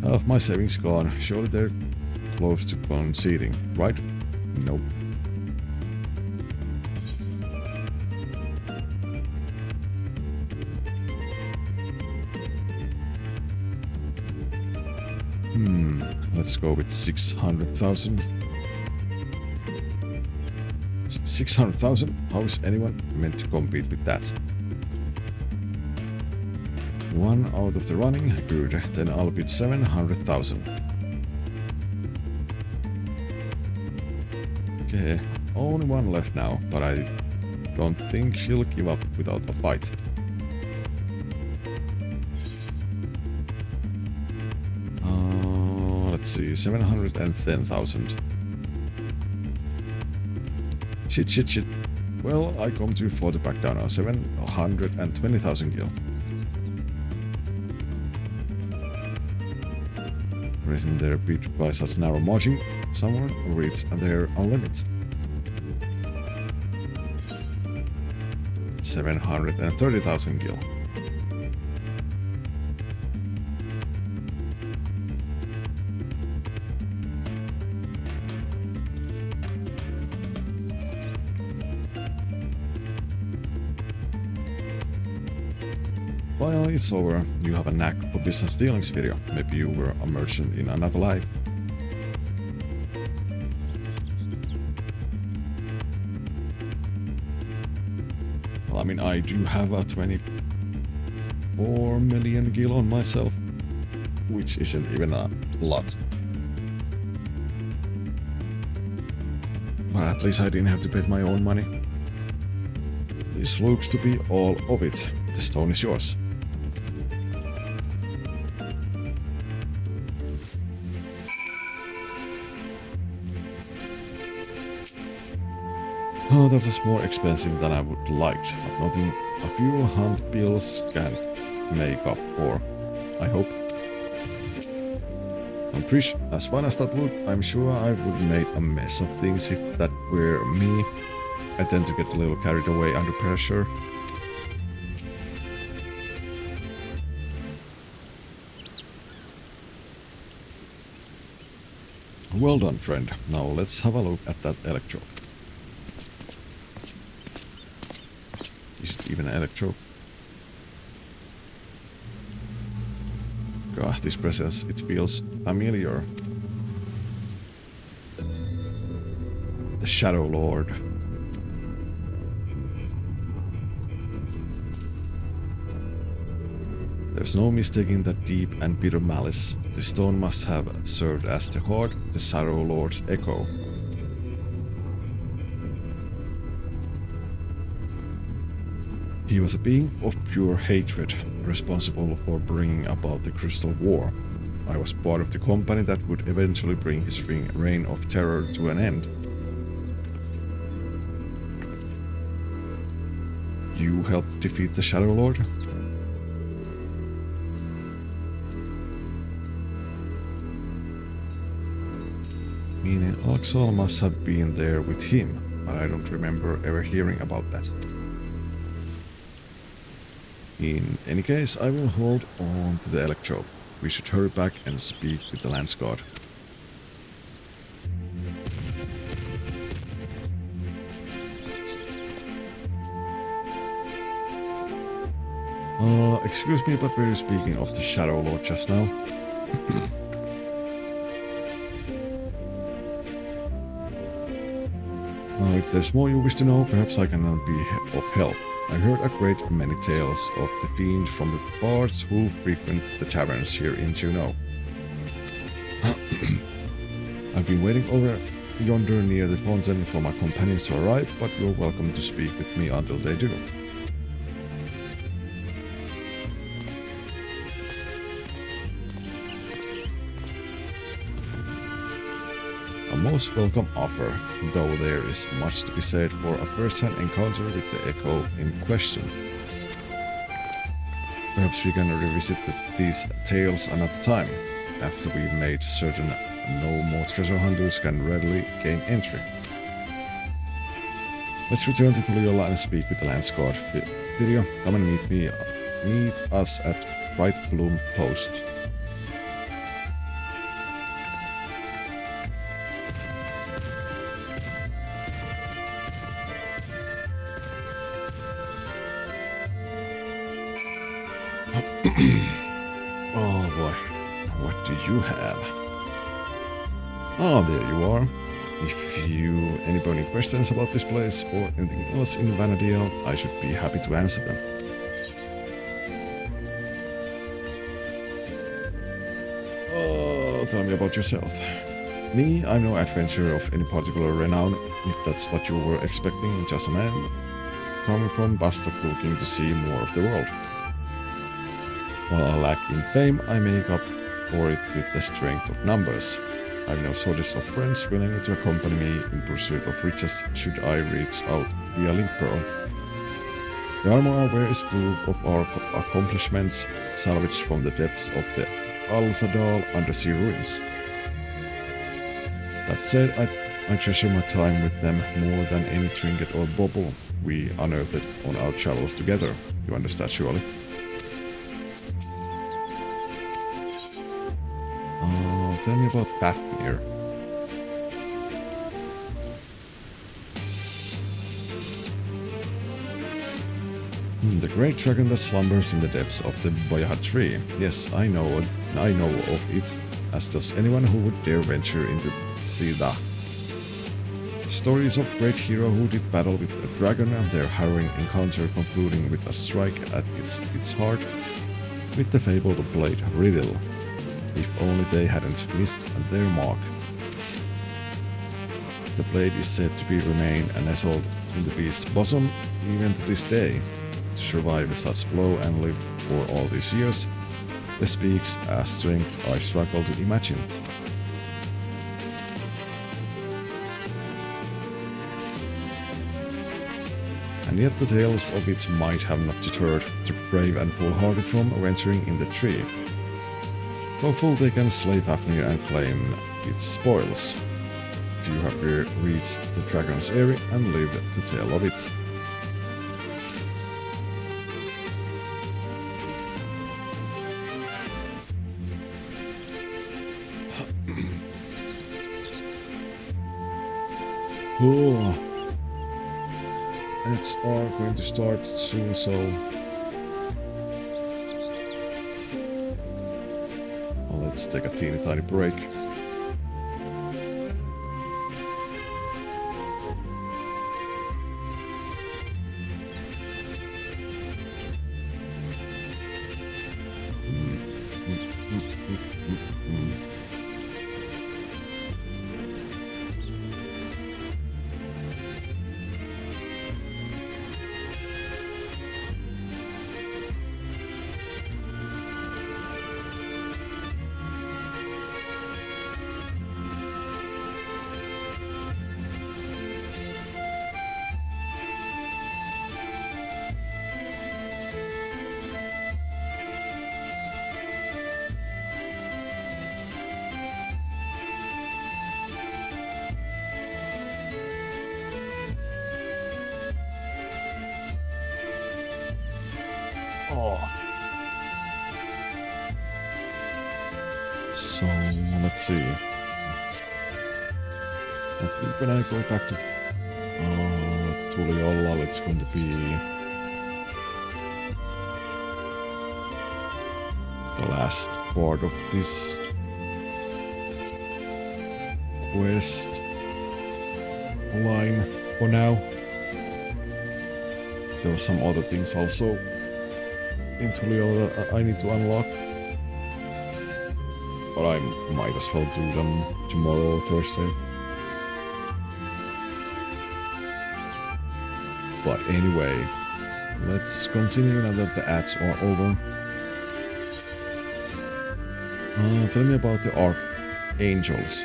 Half my savings gone. Surely they're close to conceding, right? Nope. Let's go with 600,000. 600,000? How is anyone meant to compete with that? One out of the running? Good. Then I'll bid 700,000. Okay, only one left now, but I don't think she'll give up without a fight. Let's see, 710,000. Shit. Well, I come too far to back down now. 720,000 gil. Raising their bid by such narrow margin, someone reached their limit. 730,000 gil. Finally, it's over. You have a knack for business dealings, video. Maybe you were a merchant in another life. Well, I mean, I do have a 24 million gil on myself, which isn't even a lot. But at least I didn't have to bet my own money. This looks to be all of it. The stone is yours. Oh, that was more expensive than I would like, but nothing a few hunt bills can make up for, I hope. I'm pretty as fun as that would, I'm sure I would make a mess of things if that were me. I tend to get a little carried away under pressure. Well done, friend. Now let's have a look at that electro. Is it even an electro? God, this presence, it feels familiar. The Shadow Lord. There's no mistaking that deep and bitter malice. The stone must have served as the heart, the Shadow Lord's echo. He was a being of pure hatred, responsible for bringing about the Crystal War. I was part of the company that would eventually bring his reign of terror to an end. You helped defeat the Shadow Lord? Meaning Alexol must have been there with him, but I don't remember ever hearing about that. In any case, I will hold on to the electro. We should hurry back and speak with the Lance God. Excuse me, but were you speaking of the Shadow Lord just now? If there's more you wish to know, perhaps I can be of help. I've heard a great many tales of the fiend from the bards who frequent the taverns here in Juneau. I've been waiting over yonder near the fountain for my companions to arrive, but you're welcome to speak with me until they do. A most welcome offer, though there is much to be said for a first-hand encounter with the echo in question. Perhaps we can revisit these tales another time, after we've made certain no more treasure hunters can readily gain entry. Let's return to Tuliola and speak with the Lance Guard. Tyrio, come and meet us at Bright Bloom Post. Oh boy, what do you have? Ah, there you are. If you any burning questions about this place or anything else in Vanadale, I should be happy to answer them. Oh, tell me about yourself. Me, I'm no adventurer of any particular renown, if that's what you were expecting, just a man coming from Bastok looking to see more of the world. While I lack in fame, I make up for it with the strength of numbers. I've no shortage of friends willing to accompany me in pursuit of riches should I reach out via Link Pearl. The armor I wear is proof of our accomplishments, salvaged from the depths of the Alzadal undersea ruins. That said, I treasure my time with them more than any trinket or bauble we unearthed on our travels together. You understand, surely? Tell me about Fafnir. The great dragon that slumbers in the depths of the Boyahad tree. Yes, I know of it, as does anyone who would dare venture into Sida. Stories of great hero who did battle with a dragon and their harrowing encounter concluding with a strike at its heart with the fabled blade Riddle. If only they hadn't missed their mark. The blade is said to be remain nestled in the beast's bosom even to this day. To survive such blow and live for all these years, this speaks a strength I struggle to imagine. And yet the tales of it might have not deterred the brave and foolhardy from venturing in the tree. Hopeful they can slay Fafnir and claim its spoils. Few have reached the dragon's area and lived to tell of it. Oh, it's all going to start soon, so let's take a teeny tiny break. So, let's see. I think when I go back to Tuliola, it's going to be the last part of this quest line for now. There were some other things also in Tulio that I need to unlock. But I might as well do them tomorrow or Thursday. But anyway, let's continue now that the ads are over. Tell me about the Archangels.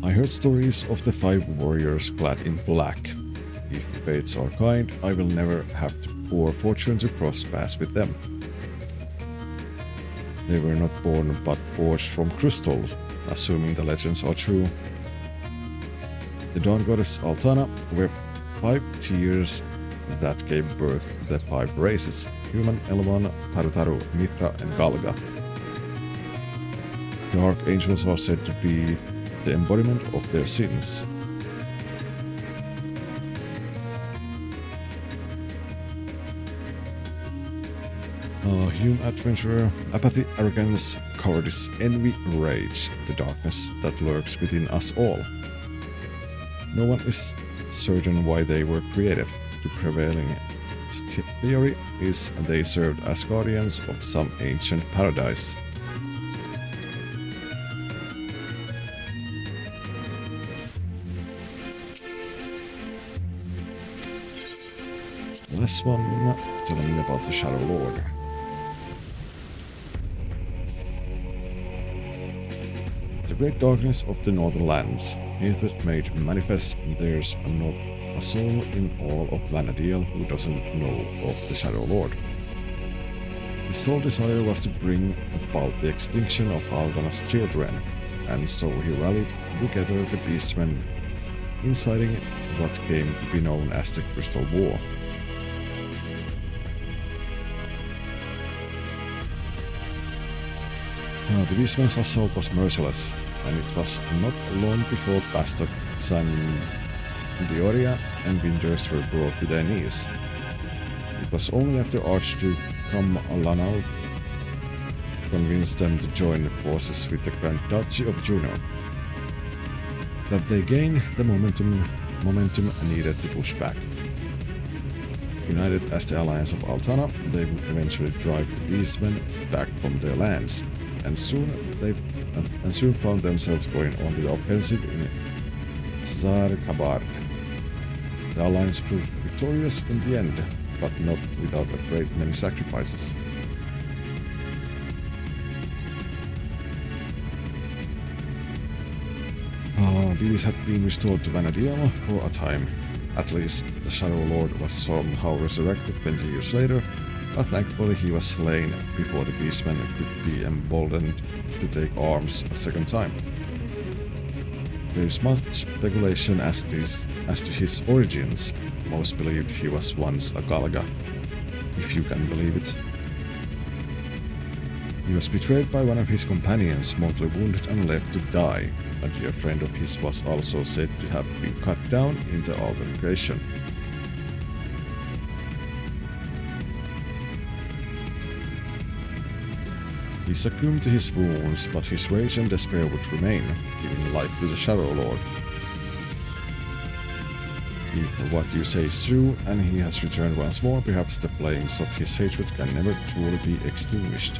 I heard stories of the 5 warriors clad in black. If the fates are kind, I will never have to pour fortune to cross paths with them. They were not born but forged from crystals, assuming the legends are true. The Dawn Goddess Altana wept 5 tears that gave birth to the 5 races: human, Elvan, Tarutaru, Mithra and Galga. The Archangels are said to be the embodiment of their sins. Hume adventurer, apathy, arrogance, cowardice, envy, rage, the darkness that lurks within us all. No one is certain why they were created. The prevailing theory is they served as guardians of some ancient paradise. Last one, telling me about the Shadow Lord. The great darkness of the northern lands, hatred made manifest. There's not a soul in all of Vana'diel who doesn't know of the Shadow Lord. His sole desire was to bring about the extinction of Aldana's children, and so he rallied together the beastmen, inciting what came to be known as the Crystal War. The beastman's assault was merciless, and it was not long before bastard son Dioria and Winters were brought to their knees. It was only after Archduke Lanal convinced them to join forces with the Grand Duchy of Juno that they gained the momentum needed to push back. United as the alliance of Altana, they would eventually drive the beastmen back from their lands, and soon found themselves going on the offensive in Zarkabard. The alliance proved victorious in the end, but not without a great many sacrifices. These had been restored to Vana'diel for a time. At least the Shadow Lord was somehow resurrected 20 years later, but thankfully he was slain before the beastmen could be emboldened to take arms a second time. There is much speculation as to his origins. Most believed he was once a Galga, if you can believe it. He was betrayed by one of his companions, mortally wounded and left to die. A dear friend of his was also said to have been cut down in the altercation. He succumbed to his wounds, but his rage and despair would remain, giving life to the Shadow Lord. If what you say is true, and he has returned once more, perhaps the flames of his hatred can never truly be extinguished.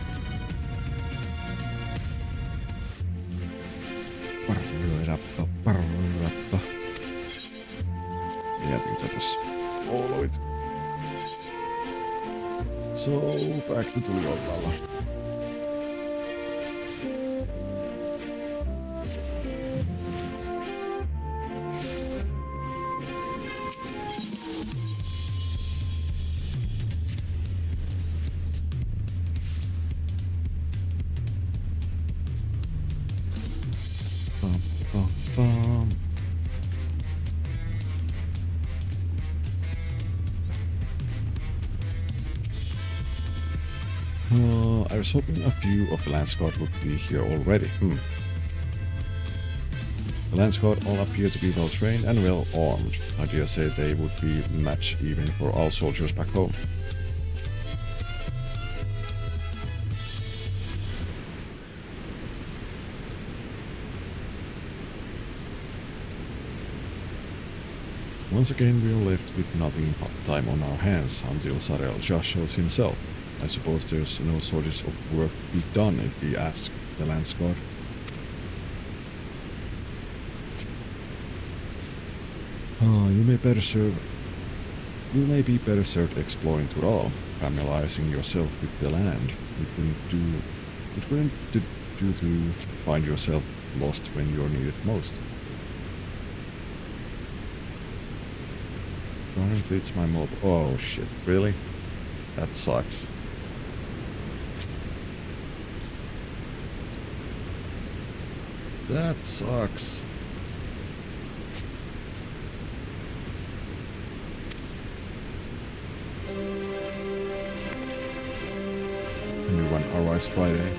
Yeah, I think that was all of it. So, back to Tuliolalla. I was hoping a few of the Landsguard would be here already. The Lance Guard all appear to be well trained and well armed. I dare say they would be match even for our soldiers back home. Once again we are left with nothing but time on our hands until Sarel just shows himself. I suppose there's no shortage of work to be done if we ask the Lance Guard. You may be better served exploring Tural, familiarizing yourself with the land. It wouldn't do to find yourself lost when you're needed most. Currently it's my mob. Oh shit, really? That sucks. That sucks. A new one arrives Friday.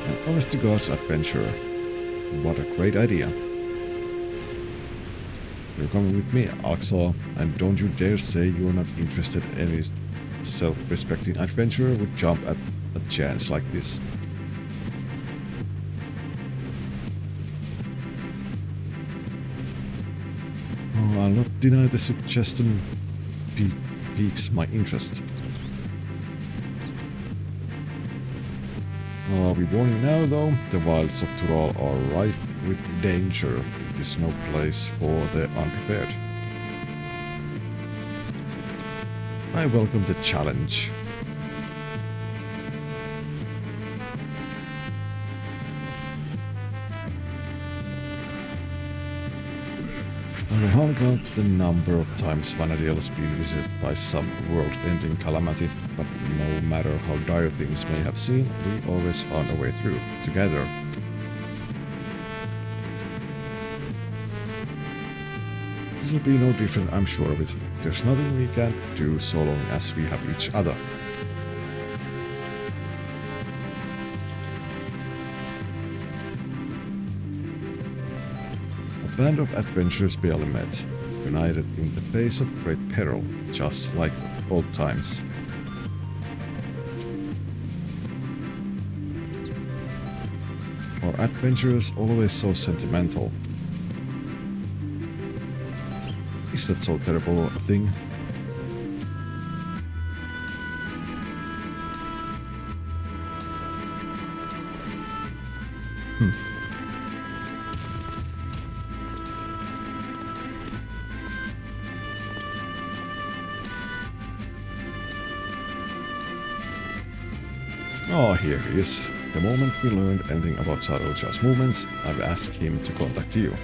An honest to God's adventure. What a great idea. You're coming with me, Axel, and don't you dare say you're not interested. Any self-respecting adventurer would jump at a chance like this. Oh, I'll not deny the suggestion piques my interest. I'll be warning now though, the wilds of Tural are rife with danger. It is no place for the unprepared. I welcome the challenge. I haven't got the number of times Vanadiel has been visited by some world-ending calamity, but no matter how dire things may have seemed, we always found a way through, together. This will be no different, I'm sure of it. There's nothing we can do so long as we have each other. A band of adventurers barely met, united in the face of great peril, just like old times. Are adventurers always so sentimental? Is that so terrible a thing? Oh, here he is. The moment we learned anything about Sarelja's movements, I've asked him to contact you.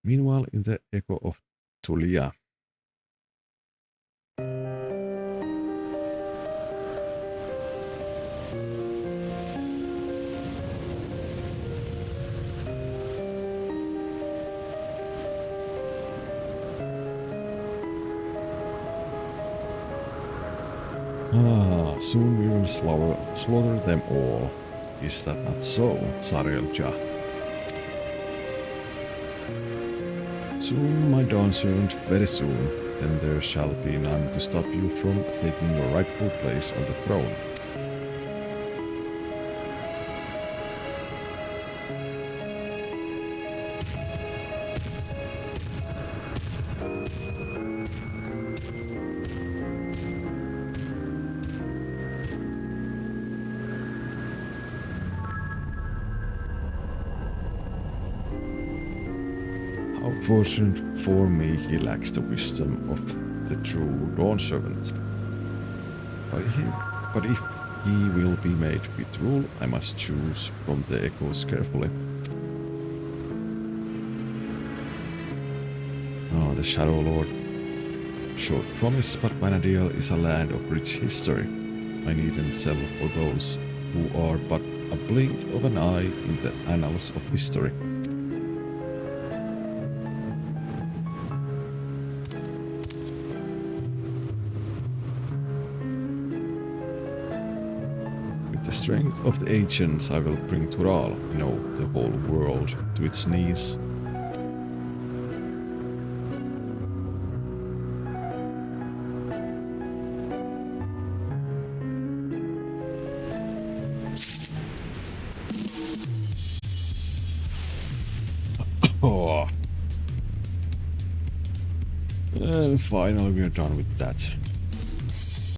Meanwhile, in the echo of Tulia. Soon we will slaughter them all. Is that not so, Sarelja? Soon, my dawn servant, very soon, then there shall be none to stop you from taking your rightful place on the throne. How fortunate for me he lacks the wisdom of the true Dawn Servant. But if he will be made with rule, I must choose from the echoes carefully. Oh, the Shadow Lord. Short promise, but Vanadil is a land of rich history. I needn't sell for those who are but a blink of an eye in the annals of history. With the strength of the ancients, I will bring Tural, no, the whole world, to its knees. Oh. And finally we are done with that.